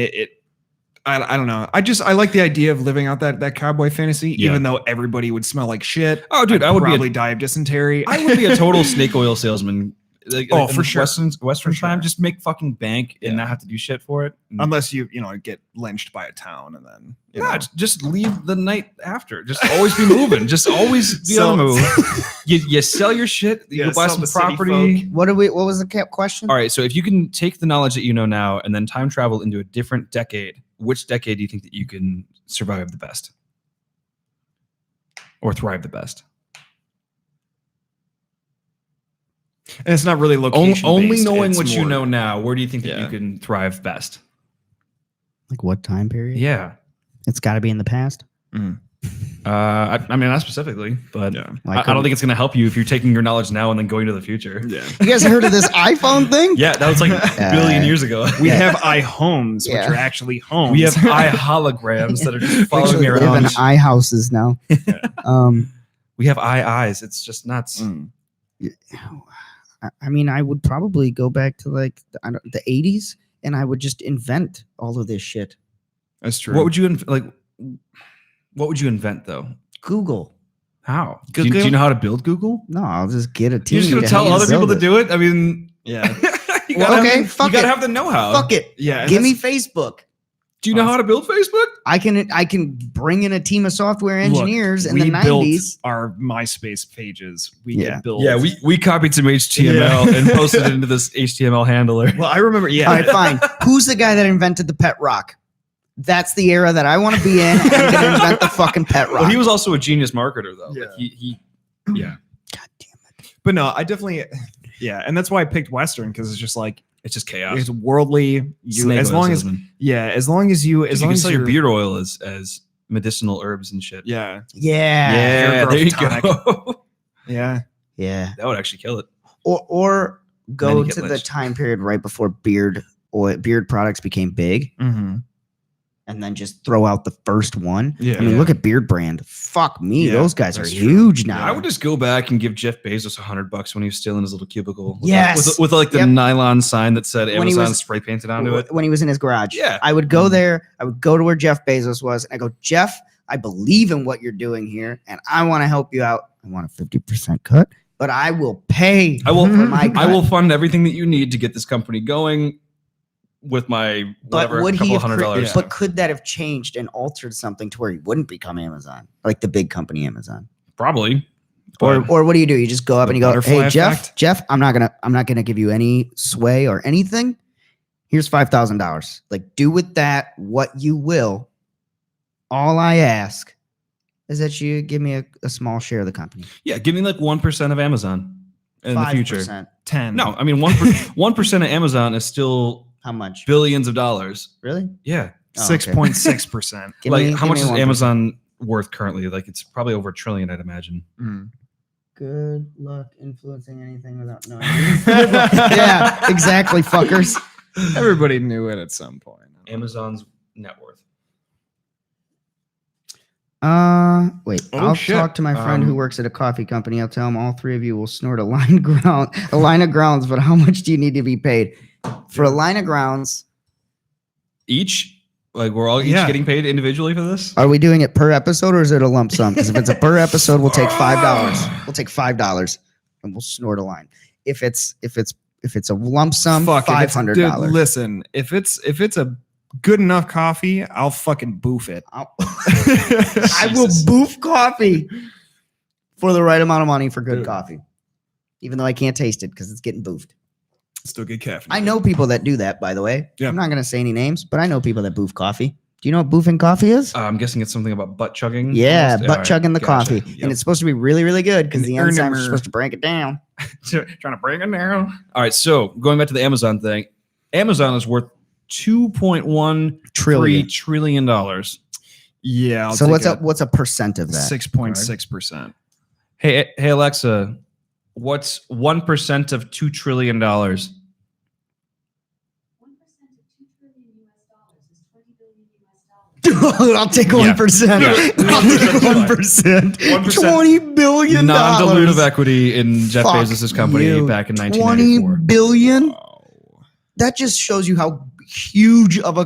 I don't know. I like the idea of living out that cowboy fantasy, Yeah. even though everybody would smell like shit. Oh, dude, I'd I would probably die of dysentery. I would be a total snake oil salesman. Oh, in for sure. Western For time, sure. just make fucking bank and Yeah. not have to do shit for it. Unless you get lynched by a town and then Yeah, just leave the night after. Just always be moving. Just always be on the move. You sell your shit. You Yeah, go buy sell some the city property. What was the question? All right. So if you can take the knowledge that you know now and then time travel into a different decade, which decade do you think that you can survive the best or thrive the best? and it's not really location. Only based, knowing it's what you more- know now, where do you think that Yeah. you can thrive best? Like what time period? Yeah. It's got to be in the past. I mean, not specifically, but Yeah. Like, I don't think it's going to help you if you're taking your knowledge now and then going to the future. Yeah. You guys heard of this iPhone thing? Yeah, that was like a billion years ago. We Yeah. have iHomes, which Yeah. are actually homes. We have eye holograms that are just following Actually me live around. in iHouses now. We have eyes. It's just nuts. I mean, I would probably go back to like the 80s, and I would just invent all of this shit. That's true. What would you What would you invent though? Google. How? Do you know how to build Google? No, I'll just get a team. You're just gonna to tell help other build people to it. do it? I mean, Yeah. you Well, gotta, okay, you fuck gotta it. have the know-how. Fuck it. Yeah. Give me Facebook. Do you know how to build Facebook? I can bring in a team of software engineers in the we built 90s. our MySpace pages. We Yeah. could build. Yeah, we copied some HTML and posted it into this HTML handler. Well, I remember. Yeah. All right, fine. Who's the guy that invented the pet rock? That's the era that I want to be in. And I'm gonna invent the fucking pet rock. Well, he was also a genius marketer though. Yeah. Like he yeah. God damn it. But no, I definitely. Yeah, and that's why I picked Western because it's just like It's just chaos. it's worldly. You Snake as oil long as salesman. as long as you You can sell your beard oil as medicinal herbs and shit. Yeah. Yeah. Yeah, hair there you growth go. Yeah. Yeah. That would actually kill it. Or go Many get to the lynched. time period right before beard products became big, Mm-hmm. and then just throw out the first one. Yeah. I mean, look at Beard Brand. Fuck me, Yeah, those guys are that's true. huge now. I would just go back and give Jeff Bezos $100 when he was still in his little cubicle. With Yes. with like the Yep. nylon sign that said When he Amazon was- spray painted onto it. when he was in his garage. Yeah. I would go there. I would go to where Jeff Bezos was, and I go, Jeff, I believe in what you're doing here, and I want to help you out. I want a 50% cut, but I will pay. I will. for my cut. I will fund everything that you need to get this company going with my But whatever would he couple have? $100. But could that have changed and altered something to where he wouldn't become Amazon, like the big company Amazon? Probably. Or But what do? You just go up The and you go, butterfly hey Jeff, effect? Jeff, I'm not gonna give you any sway or anything. Here's $5,000. Like, do with that what you will. All I ask is that you give me a small share of the company. yeah, give me like 1% of Amazon in the future. 5%. 10. No, I mean 1% of Amazon is still How much? billions of dollars. Really? Yeah. Oh, okay. 6.6%. Give Like me- how give much me is 1%. Amazon worth currently? Like it's probably over $1 trillion, I'd imagine. Mm. Good luck influencing anything without knowing. Yeah, exactly, fuckers. Everybody knew it at some point. Amazon's net worth. Wait. Oh, I'll shit. talk to my friend who works at a coffee company. I'll tell him all three of you will snort a line of grounds. But how much do you need to be paid for a line of grounds? Each? Like we're all each Yeah. getting paid individually for this? Are we doing it per episode or is it a lump sum? Because if it's a per episode, we'll take $5. We'll take $5 and we'll snort a line. If it's a lump sum, Fuck, if it's- dude, $500. listen, if it's a good enough coffee, I'll fucking boof it. I will boof coffee for the right amount of money for good Dude. coffee, even though I can't taste it because it's getting boofed. Still good caffeine. I know people that do that, by the way. Yeah. I'm not going to say any names, but I know people that boof coffee. Do you know what boofing coffee is? I'm guessing it's something about butt chugging. Yeah, almost? butt All chugging the gotcha. coffee. And it's supposed to be really, really good because And the earn enzymes them are are- supposed to break it down. Trying to bring it down. All right, so going back to the Amazon thing, Amazon is worth $2.13 trillion. Yeah. I'll So take what's a percent of that? 6.6%. Hey Alexa, what's 1% of $2 trillion? 1% of $2 trillion is $20 billion. I'll take 1%. Yeah. I'll take 1%. 1%. $20 billion. Non-dilutive equity in Jeff Fuck Bezos' company you. back in 20 1994. billion. Oh. That just shows you how huge of a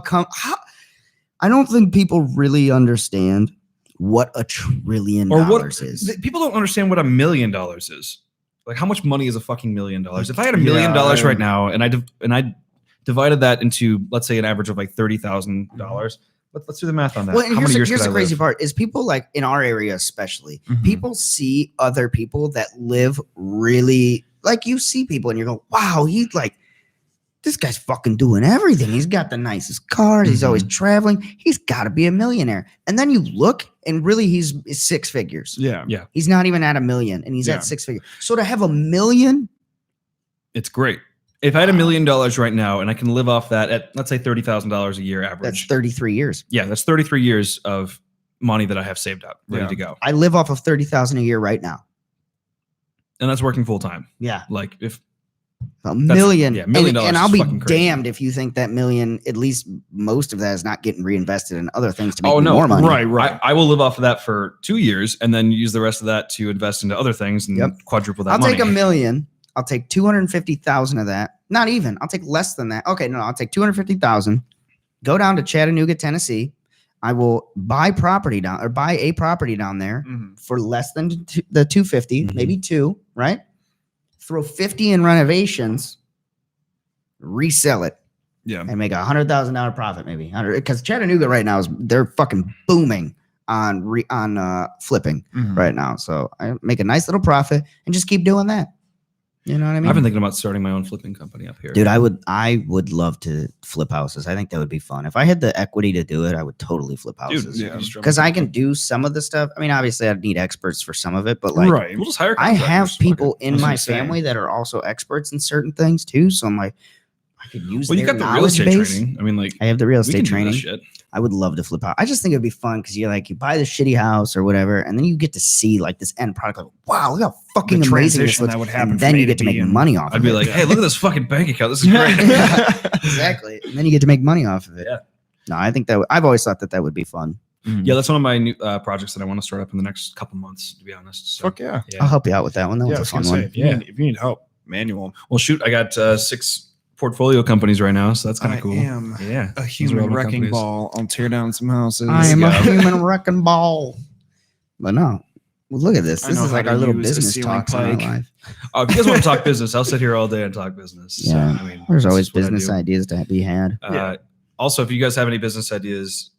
I don't think people really understand what $1 trillion Or what is. people don't understand what $1 million is. Like how much money is a fucking $1 million? If I had $1 million Yeah. right now and I divided that into let's say an average of like $30,000, let's do the math on that. Well, and How many years here's could the I crazy live? part is people like in our area especially Mhm. people see other people that live really like you see people and you go wow he's like this guy's fucking doing everything. He's got the nicest cars. He's always traveling. He's got to be a millionaire. And then you look and really he's 6 figures. Yeah. He's not even at $1 million and he's Yeah. at 6 figures. So to have $1 million, It's great. If I had $1 million right now and I can live off that at let's say $30,000 a year that's average, 33 years. yeah, that's 33 years of money that I have saved up, ready Yeah. to go, I live off of 30,000 a year right now. and that's working full time. Yeah. Like if $1 million. yeah, $1 million And is I'll be fucking crazy. damned if you think that million, at least most of that is not getting reinvested in other things to make Oh no, more money. Right. I will live off of that for 2 years and then use the rest of that to invest into other things and Yep. quadruple that I'll money. take $1 million. I'll take 250,000 of that. Not even. I'll take less than that. Okay, no, I'll take 250,000. Go down to Chattanooga, Tennessee. I will buy a property down there Mhm. for less than the 250, Mhm. maybe 2, right? Throw 50 in renovations, resell it, Yeah. and make $100,000 profit, maybe. Because Chattanooga right now they're fucking booming on flipping Mhm. right now. So I make a nice little profit and just keep doing that. You know what I mean? I've been thinking about starting my own flipping company up here. Dude, I would love to flip houses. I think that would be fun. If I had the equity to do it, I would totally flip houses. yeah. Because I can do some of the stuff. I mean, obviously I'd need experts for some of it, but like right. We'll just hire I have contractors. people Fuck it. in was my gonna say. family that are also experts in certain things too. So I'm like, I could use Well, you their got the real knowledge estate base. training. I mean, like I have the real we estate can do training. this shit. I would love to flip out. I just think it'd be fun because you're like, you buy the shitty house or whatever, and then you get to see like this end product. Like, wow, look how fucking The amazing this transition looks. that would happen And then from you A get to to make B and- money off I'd of be it. like, hey, look at this fucking bank account. This is great. Exactly. And then you get to make money off of it. Yeah. No, I think that I've always thought that would be fun. Yeah, that's one of my new projects that I want to start up in the next couple months, to be honest. So, Fuck yeah. I'll help you out with that one. That Yeah, I was was a gonna fun say, one. if you need help, manual. Well, shoot, I got 6 portfolio companies right now, so that's kind I of cool. am Yeah, a Those are human all my wrecking companies. ball. I'll tear down some houses. I am a Yeah. human wrecking ball. But no, well, look at this. I This know is how like to our little use a business ceiling talks in our pike. life. If you guys want to talk business, I'll sit here all day and talk business. So, Yeah, I mean, there's that's always just what I business do. ideas to be had Also, if you guys have any business ideas,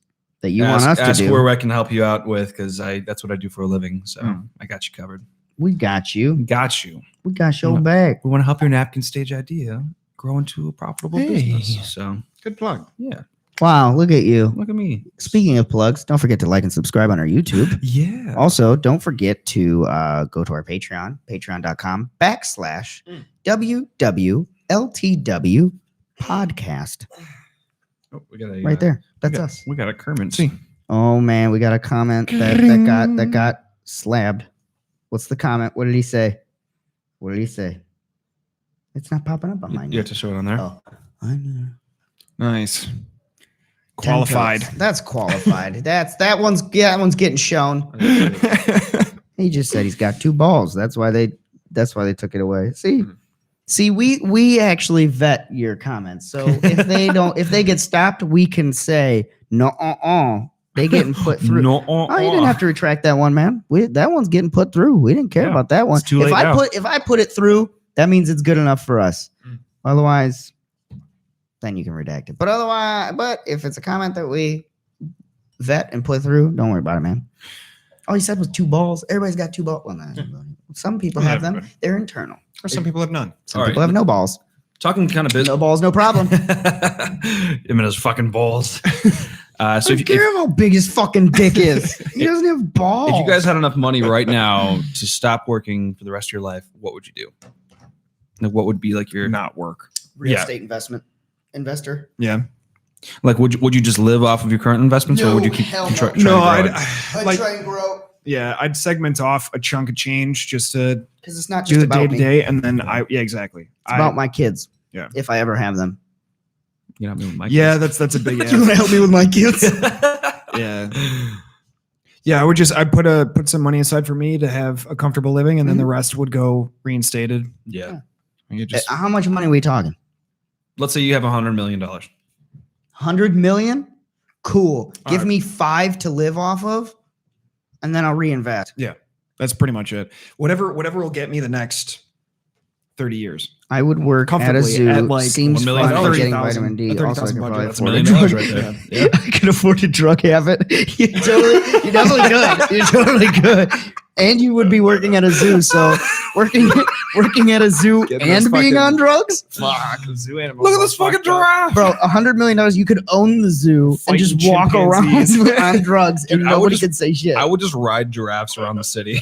that you ask, want us ask to do. where I can help you out with, because that's what I do for a living. So Mm. I got you covered. We got you. Got you. We got your No. back. We want to help your napkin stage idea grow into a profitable Hey. business. So Good plug. yeah, Wow, look at you. look at me. Speaking of plugs, don't forget to like and subscribe on our YouTube. Yeah. Also, don't forget to go to our Patreon, patreon.com/WWLTW podcast. Oh, we got a Right there. That's we got, us. We got a Kermit. See. Oh man, we got a comment that got slabbed. What's the comment? What did he say? What did he say? It's not popping up on mine. You have to show it on there. Oh, I know. Nice. 10 Qualified. votes. That's qualified. that one's getting shown. He just said he's got 2 balls. That's why they took it away. See, we actually vet your comments. So if they get stopped, we can say no. They getting put through. No, Oh, you didn't have to retract that one, man. That one's getting put through. We didn't care Yeah, about that one. it's too late now. If I put it through, that means it's good enough for us. Mm. Otherwise, then you can redact it. But if it's a comment that we vet and put through, don't worry about it, man. All he said was 2 balls. Everybody's got 2 balls. Well, not everybody. Some people Not have them. everybody. They're internal. Or some people have none. Some All people right. have no balls. Talking kind of business. No balls, no problem. Him and his fucking balls. So I don't care how big his fucking dick is. He doesn't have balls. if you guys had enough money right now to stop working for the rest of your life, what would you do? Like, what would be like your Not work. real yeah. estate investor. Yeah. like? Would you just live off of your current investments, or would you keep hell try no. to No, grow I'd, it? like, try and grow yeah, I'd segment off a chunk of change just to because it's not do just the about day me. to day, and then exactly. It's about my kids. Yeah. If I ever have them. You know, with my yeah, kids. that's a big You want to help me with my kids? yeah. Yeah, I'd put some money aside for me to have a comfortable living, and then the rest would go reinstated. yeah. I could just How much money are we talking? Let's say you have $100 million. 100 million? Cool. Give Alright. me 5 to live off of, and then I'll reinvest. that's pretty much it. Whatever will get me the next 30 years. I would work at a Comfortably zoo. at, like, Seems $1 million. fun. Getting 30,000 vitamin D. a 30,000 Also, I can budget. probably That's afford $1 a million drug. right there. Yeah. I can afford a drug habit. You're definitely good. You're totally good. And you would be working at a zoo. So working at a zoo Getting and those being fucking- on drugs, Fuck. Zoo animals. Look at this fucking giraffe. bro. $100 million. You could own the zoo and just Fighting walk around chimpanzees. on drugs, and Dude, I would nobody just- could say shit. I would just ride giraffes around the city.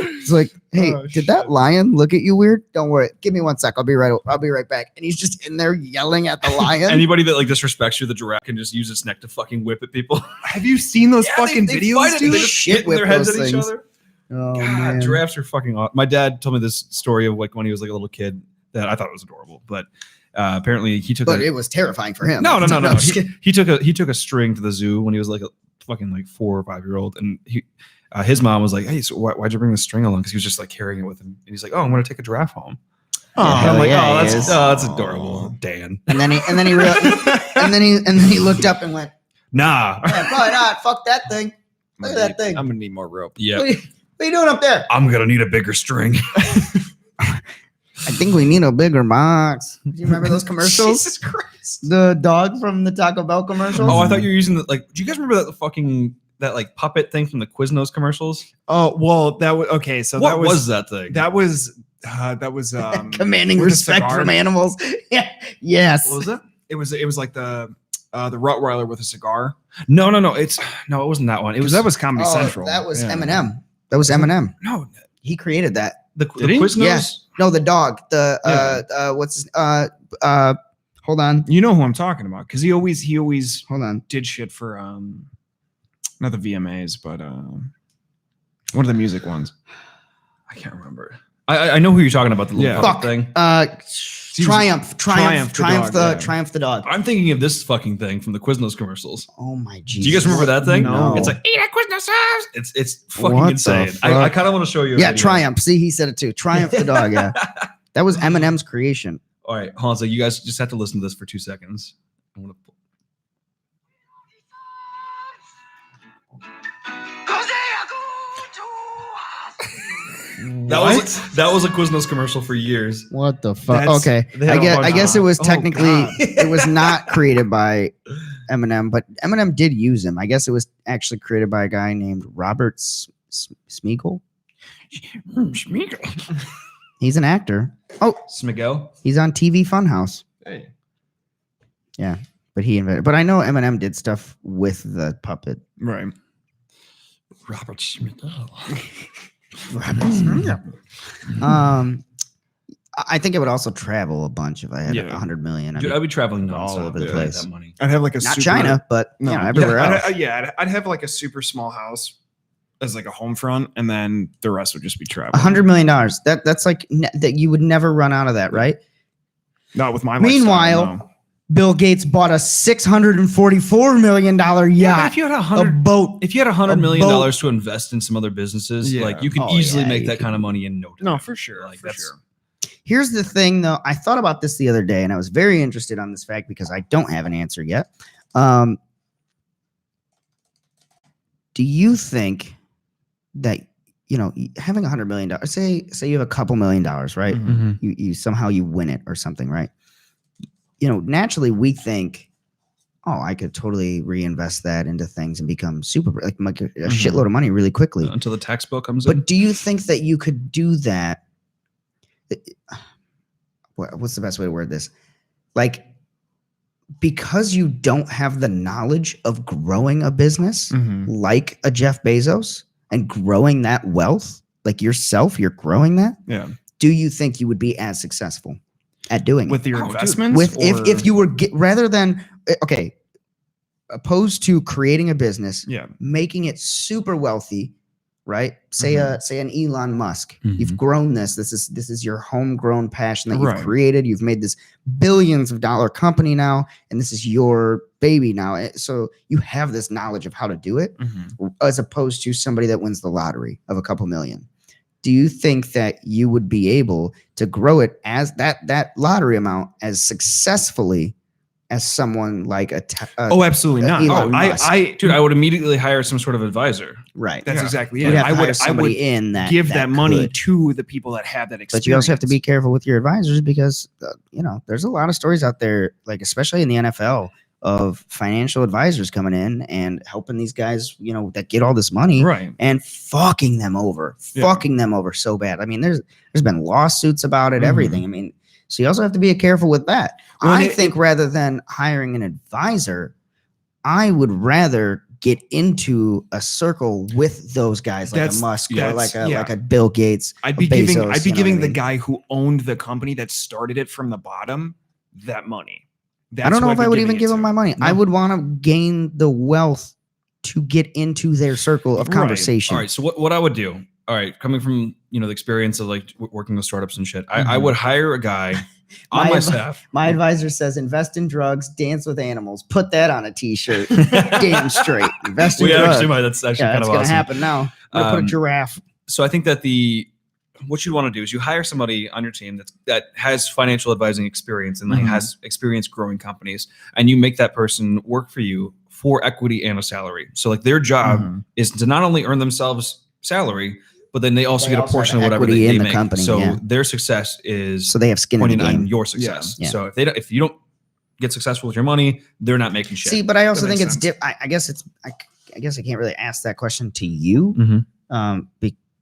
It's like, hey, Oh, did that lion look at you weird? Don't worry. Give me 1 sec. I'll be right back. And he's just in there yelling at the lion. Anybody that like disrespects you, the giraffe can just use its neck to fucking whip at people. Have you seen those fucking they videos, fight it. dude? They just Shit hitting their whip heads those at each things. other. Oh, God, man. giraffes are fucking awesome. My dad told me this story of like when he was like a little kid that I thought was adorable, but apparently he took But a, it was terrifying for him. no. I'm just kidding. He took a string to the zoo when he was like a fucking like 4 or 5 year old, and his mom was like, "Hey, so why'd you bring the string along?" Because he was just like carrying it with him, and he's like, "Oh, I'm gonna take a giraffe home." Yeah, And I'm hell like, yeah, "Oh, he is. that's adorable, Dan." And then he looked up and went, Nah, yeah, probably not. Fuck that thing. Look at that thing. I'm gonna need more rope. yeah, What are you doing up there? I'm gonna need a bigger string. I think we need a bigger box. Do you remember those commercials? Jesus Christ. The dog from the Taco Bell commercials? Oh, I thought you were using the like. Do you guys remember that like puppet thing from the Quiznos commercials? Oh well, that was okay. So What that was was that thing? that was commanding with a respect cigar. from animals. Yeah. Yes. What was that? it was like the Rottweiler with a cigar. No. It wasn't that one. It It was that was Comedy Oh, Central. that was Yeah. Eminem. That was Eminem. no He created that. the Did he? Quiznos. Yeah. No, the dog. The what's his, hold on. You know who I'm talking about because he always Hold on. did shit for not the VMAs but one of the music ones. I can't remember. I know who you're talking about. The little Yeah. puppet Fuck. thing. Triumph dog, the dog. I'm thinking of this fucking thing from the Quiznos commercials. Oh my Jesus. Do you guys remember that thing? No. It's like eat at Quiznos. It's fucking What the insane. fuck? I kind of want to show you. A Yeah, video. Triumph. See, he said it too. Triumph the dog. Yeah, that was Eminem's creation. All right, hold on. So you guys just have to listen to this for 2 seconds. I want to. That was a Quiznos commercial for years. What the fuck? That's- Okay, they had a bunch I guess it was Oh, technically God. it was not created by Eminem, but Eminem did use him. I guess it was actually created by a guy named Robert Smigel. He's an actor. Oh, Smigel. he's on TV Funhouse. Hey. Yeah, but he invented. But I know Eminem did stuff with the puppet. Right. Robert Smigel. I think it would also travel a bunch if I had Yeah. 100 million. I Dude, mean, I'd be traveling all nonstop over the if I had place. That money. I'd have like a not super, China, but No. you know, everywhere Yeah, else. I'd have like a super small house as like a home front, and then the rest would just be travel. $100 million. That's like that you would never run out of that, right? Not with my. Meanwhile, lifestyle, no. Bill Gates bought a $644 million Yeah, yacht, if you had a 100, boat. if you had a $100 million boat. to invest in some other businesses, Yeah. like you can Oh, easily yeah, make you that could. kind of money in no time. No, for sure. Like, For that's- sure. Here's the thing, though. I thought about this the other day, and I was very interested on this fact because I don't have an answer yet. Do you think that having $100 million? Say you have a couple $1 million, right? Mhm. You somehow you win it or something, right? Naturally we think, oh, I could totally reinvest that into things and become super like a shitload of money really quickly. Until the tax bill comes in. But do you think that you could do that? What's the best way to word this? Like, because you don't have the knowledge of growing a business Mhm. like a Jeff Bezos and growing that wealth, like yourself, you're growing that. Yeah. Do you think you would be as successful at doing With your Oh, dude. investments, with or- if you were rather than okay, opposed to creating a business, yeah. making it super wealthy, right? Say an Elon Musk. You've Mhm. grown this. This is your homegrown passion that you've Right. created. You've made this billions of dollar company now, and this is your baby now. So you have this knowledge of how to do it, Mhm. as opposed to somebody that wins the lottery of a couple million. Do you think that you would be able to grow it as that lottery amount as successfully as someone like Oh, absolutely not. Elon Oh, Musk. Dude, I would immediately hire some sort of advisor. right? That's Yeah. exactly You'd it. have to hire I somebody would in that give that money could. to the people that have that experience. But you also have to be careful with your advisors because there's a lot of stories out there, like especially in the NFL, of financial advisors coming in and helping these guys, that get all this money right. and fucking them over so bad. I mean, there's been lawsuits about it, Mhm. everything. I mean, so you also have to be careful with that. Well, I and think rather than hiring an advisor, I would rather get into a circle with those guys like a That's- Musk or that's- like a Bill Gates. I'd be Bezos, giving you know what I the mean? guy who owned the company that started it from the bottom that money. I don't know if I would even give give them my money. I would want to gain the wealth to get into their circle of Right. conversation. All right. So what I would do, all right, coming from, the experience of like working with startups and shit, I Mm-hmm. would hire a guy on My my advi- staff. My advisor says invest in drugs, dance with animals. Put that on a t-shirt. Damn straight. Invest in We drugs. actually might. That's actually Yeah, kind that's of gonna awesome. happen now. I'm gonna put a giraffe. So I think that what you want to do is you hire somebody on your team that has financial advising experience and like Mm-hmm. has experience growing companies, and you make that person work for you for equity and a salary. So like their job Mm-hmm. is to not only earn themselves salary, but then they also They get also a portion have of whatever equity they in the make. company, So yeah. their success is So they have skin in the pointing on game. your success. Yeah. So if you don't get successful with your money, they're not making shit. See, but I also That think makes it's sense. I guess it's I guess I can't really ask that question to you, Mhm.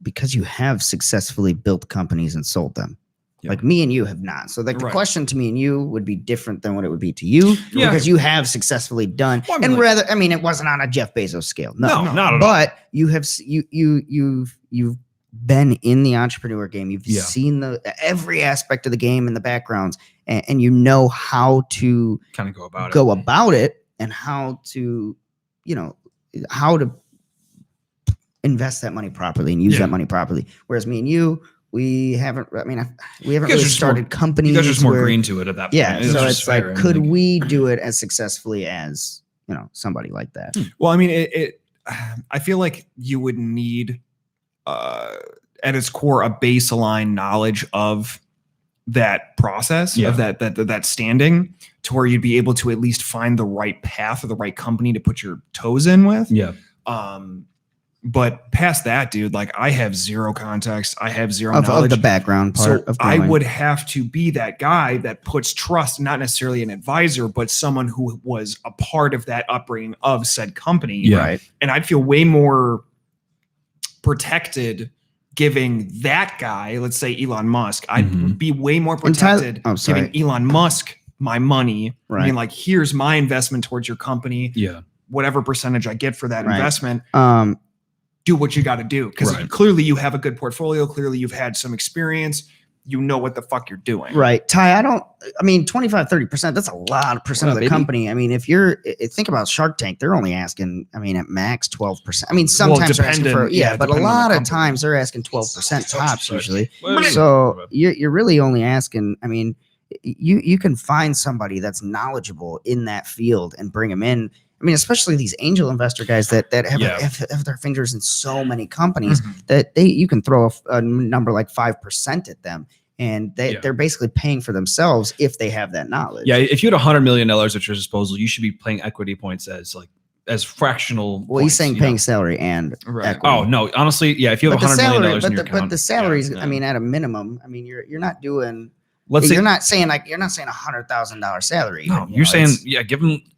because you have successfully built companies and sold them. Yeah. Like me and you have not. So like the Right. question to me and you would be different than what it would be to you Yeah. because you have successfully done. Well, I mean, and like- rather, I mean, it wasn't on a Jeff Bezos scale. No, No, not at all. but you have you've been in the entrepreneur game. You've Yeah. seen every aspect of the game in the backgrounds, and you know how to Kind of go about it. go about it and how to invest that money properly and use Yeah. that money properly. Whereas me and you, we haven't. I mean, we haven't You guys really are just more- started companies. You guys are just more where- green to it at that point. Yeah, It's so just it's like, fair, and, could we do it as successfully as somebody like that? Well, I mean, I feel like you would need, at its core, a baseline knowledge of that process, Yeah. of that standing, to where you'd be able to at least find the right path or the right company to put your toes in with. Yeah. But past that, dude, like I have zero context. I have zero Of knowledge. the background part So of I growing. would have to be that guy that puts trust, not necessarily an advisor, but someone who was a part of that upbringing of said company. Yeah. Right. And I'd feel way more protected giving that guy, let's say Elon Musk, I'd Mhm. be way more And Tyler- protected oh, sorry. giving Elon Musk my money. I Right. mean, like, here's my investment towards your company. Yeah. Whatever percentage I get for that Right. investment, Um, do what you got to do. Because Right. clearly you have a good portfolio. Clearly you've had some experience. You know what the fuck you're doing. right. Ty, I mean, 25, 30%, that's a lot of percent What of up, the baby? company. I mean, if you're, think about Shark Tank, they're only asking, I mean, at max 12%. I mean, sometimes they're asking for, dependent- yeah, but a depending on the lot of company. times they're asking 12% tops Sorry. usually. Well, So you're really only asking, I mean, you can find somebody that's knowledgeable in that field and bring them in. I mean, especially these angel investor guys that have, Yeah. have their fingers in so many companies Mhm. that you can throw a number like 5% at them, and Yeah. they're basically paying for themselves if they have that knowledge. Yeah. If you had $100 million at your disposal, you should be playing equity points as fractional. Well, he's points, saying you paying know? salary and Right. equity. Oh no! Honestly, yeah. If you have but the $100 million salary, in but your the, account, but the salaries, yeah. I mean, at a minimum, I mean, you're not doing. let's say you're not saying $100,000 salary. no. even, you You're know, saying it's-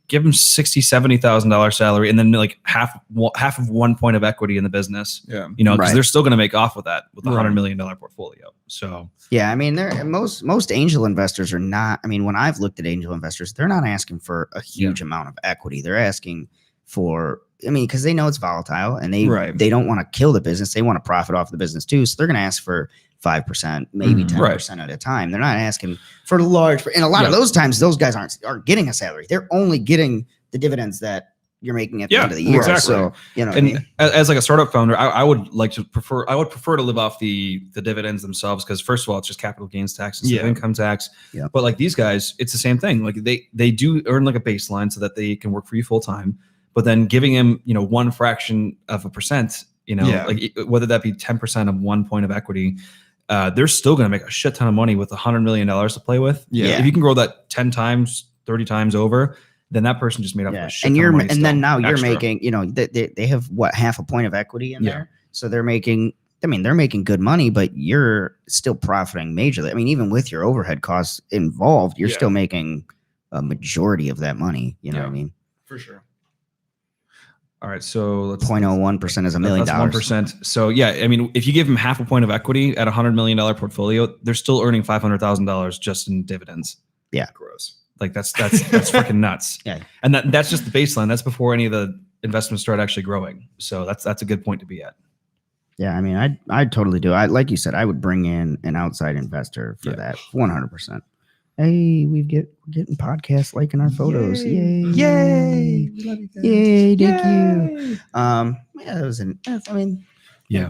give him $60,000, $70,000 salary, and then like half of 1 point of equity in the business. Yeah. You know, because Right. they're still going to make off with that with a Right. $100 million portfolio. So Yeah, I mean, most angel investors are not. I mean, when I've looked at angel investors, they're not asking for a huge amount of equity. They're asking for, I mean, because they know it's volatile and they Right. don't want to kill the business. They want to profit off the business too. So they're going to ask for 5%, maybe Mhm. 10% at a time. They're not asking for large. And a lot of Yeah. those times, those guys aren't getting a salary. They're only getting the dividends that you're making at the Yeah, end of the year. exactly. So you know, what I and mean? as like a startup founder, I would prefer to live off the dividends themselves, because first of all, it's just capital gains tax instead of Yeah. income tax. Yeah. But like these guys, it's the same thing. Like they do earn like a baseline so that they can work for you full time. But then giving him, one fraction of a percent, Yeah. like whether that be 10% of 1 point of equity, they're still going to make a shit ton of money with $100 million to play with. Yeah. If you can grow that 10 times, 30 times over, then that person just made up a shit and ton you're of money and then still, now you're extra. making, they have what, half a point of equity in Yeah. there, so they're making. I mean, they're making good money, but you're still profiting majorly. I mean, even with your overhead costs involved, you're Yeah. still making a majority of that money. You know what I Yeah. mean? For sure. All right, so let's 0.01% is $1 million. That's 1%. So yeah, I mean, if you give them half a point of equity at $100 million portfolio, they're still earning $500,000 just in dividends. Yeah. Gross. Like that's freaking nuts. Yeah. And that's just the baseline. That's before any of the investments start actually growing. So that's a good point to be at. Yeah, I mean, I'd totally do. Like you said, I would bring in an outside investor for Yeah. that 100%. Hey, we're getting podcasts liking our photos. Yay! Yay! We love you guys. Yay! Thank you. Yay! Yeah, it was I mean, Yeah.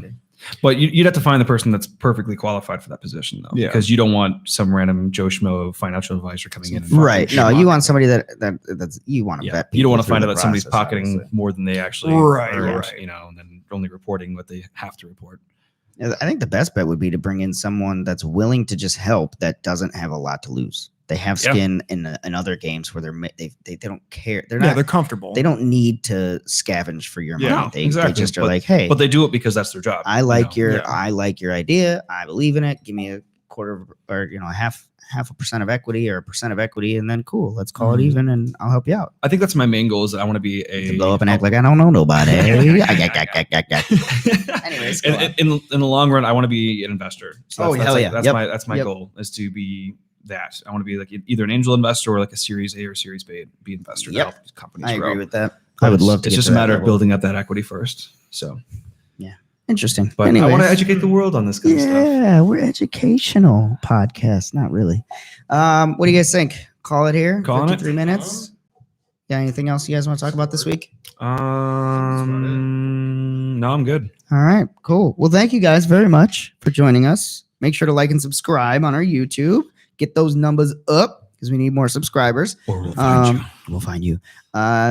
But you'd have to find the person that's perfectly qualified for that position, though. Yeah. Because you don't want some random Joe Schmo financial advisor coming in. And Right. fucking No, shit you on want it. somebody that's you want to Yeah. vet. You don't want to people find out through that somebody's the pocketing process, more than they actually Right, earned, right. and then only reporting what they have to report. obviously. I think the best bet would be to bring in someone that's willing to just help, that doesn't have a lot to lose. They have Yeah. skin in other games where they don't care. They're Yeah, not. they're comfortable. They don't need to scavenge for your money. Yeah, They exactly. just are But- like, hey, But they do it because that's their job. I like you know? your Yeah. I like your idea. I believe in it. Give me a quarter or half a percent of equity or 1% of equity, and then cool, let's call it Mhm. even, and I'll help you out. I think that's my main goal. Is that I want to be To blow up and act like I don't know nobody. Anyways, go on. in the long run, I want to be an investor. So Oh, that's, hell like, yeah. That's Yep. my Yep. goal, is to be that. I want to be like either an angel investor or like a Series A or Series B investor. to Yep. help companies I grow. agree with that. I would love to. It's get just to a that matter of level. building up that equity first. So, Interesting. but I Anyways. want to educate the world on this kind of stuff. Yeah, we're educational podcast. Not really. What do you guys think? Call it here. Calling it? 3 minutes. Yeah. Anything else you guys want to talk about this week? No, I'm good. All right. Cool. Well, thank you guys very much for joining us. Make sure to like and subscribe on our YouTube. Get those numbers up because we need more subscribers. Or we'll find you. We'll find you.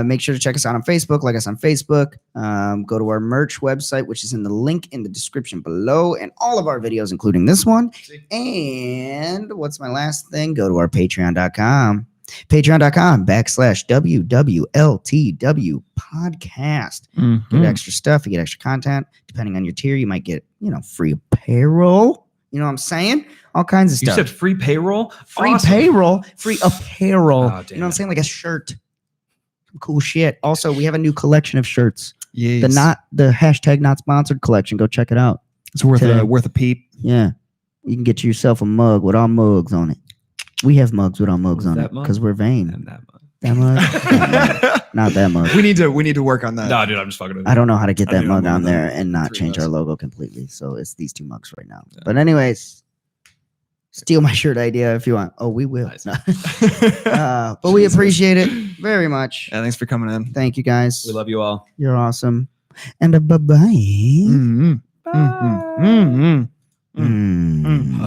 Make sure to check us out on Facebook. Like us on Facebook. Go to our merch website, which is in the link in the description below, and all of our videos, including this one. And what's my last thing? Go to our Patreon.com. Patreon.com/WWLTW podcast. Get extra stuff. You get extra content. Depending on your tier, you might get, free apparel. You know what I'm saying? All kinds of You stuff. said free payroll? Free Awesome. payroll, free apparel. Oh, You know damn what I'm it. saying? Like a shirt. Some cool shit. Also, we have a new collection of shirts. Yes. The hashtag not sponsored collection. Go check it out. It's worth today. a peep. Yeah. You can get yourself a mug with our mugs on it. We have mugs with our mugs With on that it mug? because we're vain. And that much. That mug? That mug. Not that mug. We need to work on that. No, dude, I'm just fucking with you. I don't know how to get I that do mug not on know there that. and not Three change of our us. logo completely. So it's these 2 mugs right now. Yeah. But anyways, steal my shirt idea if you want. Oh, we will. Nice. No. But we appreciate it very much. Yeah, thanks for coming in. Thank you guys. We love you all. You're awesome. And bye-bye. Mm-hmm. Mm-hmm. Mm-hmm. Mm.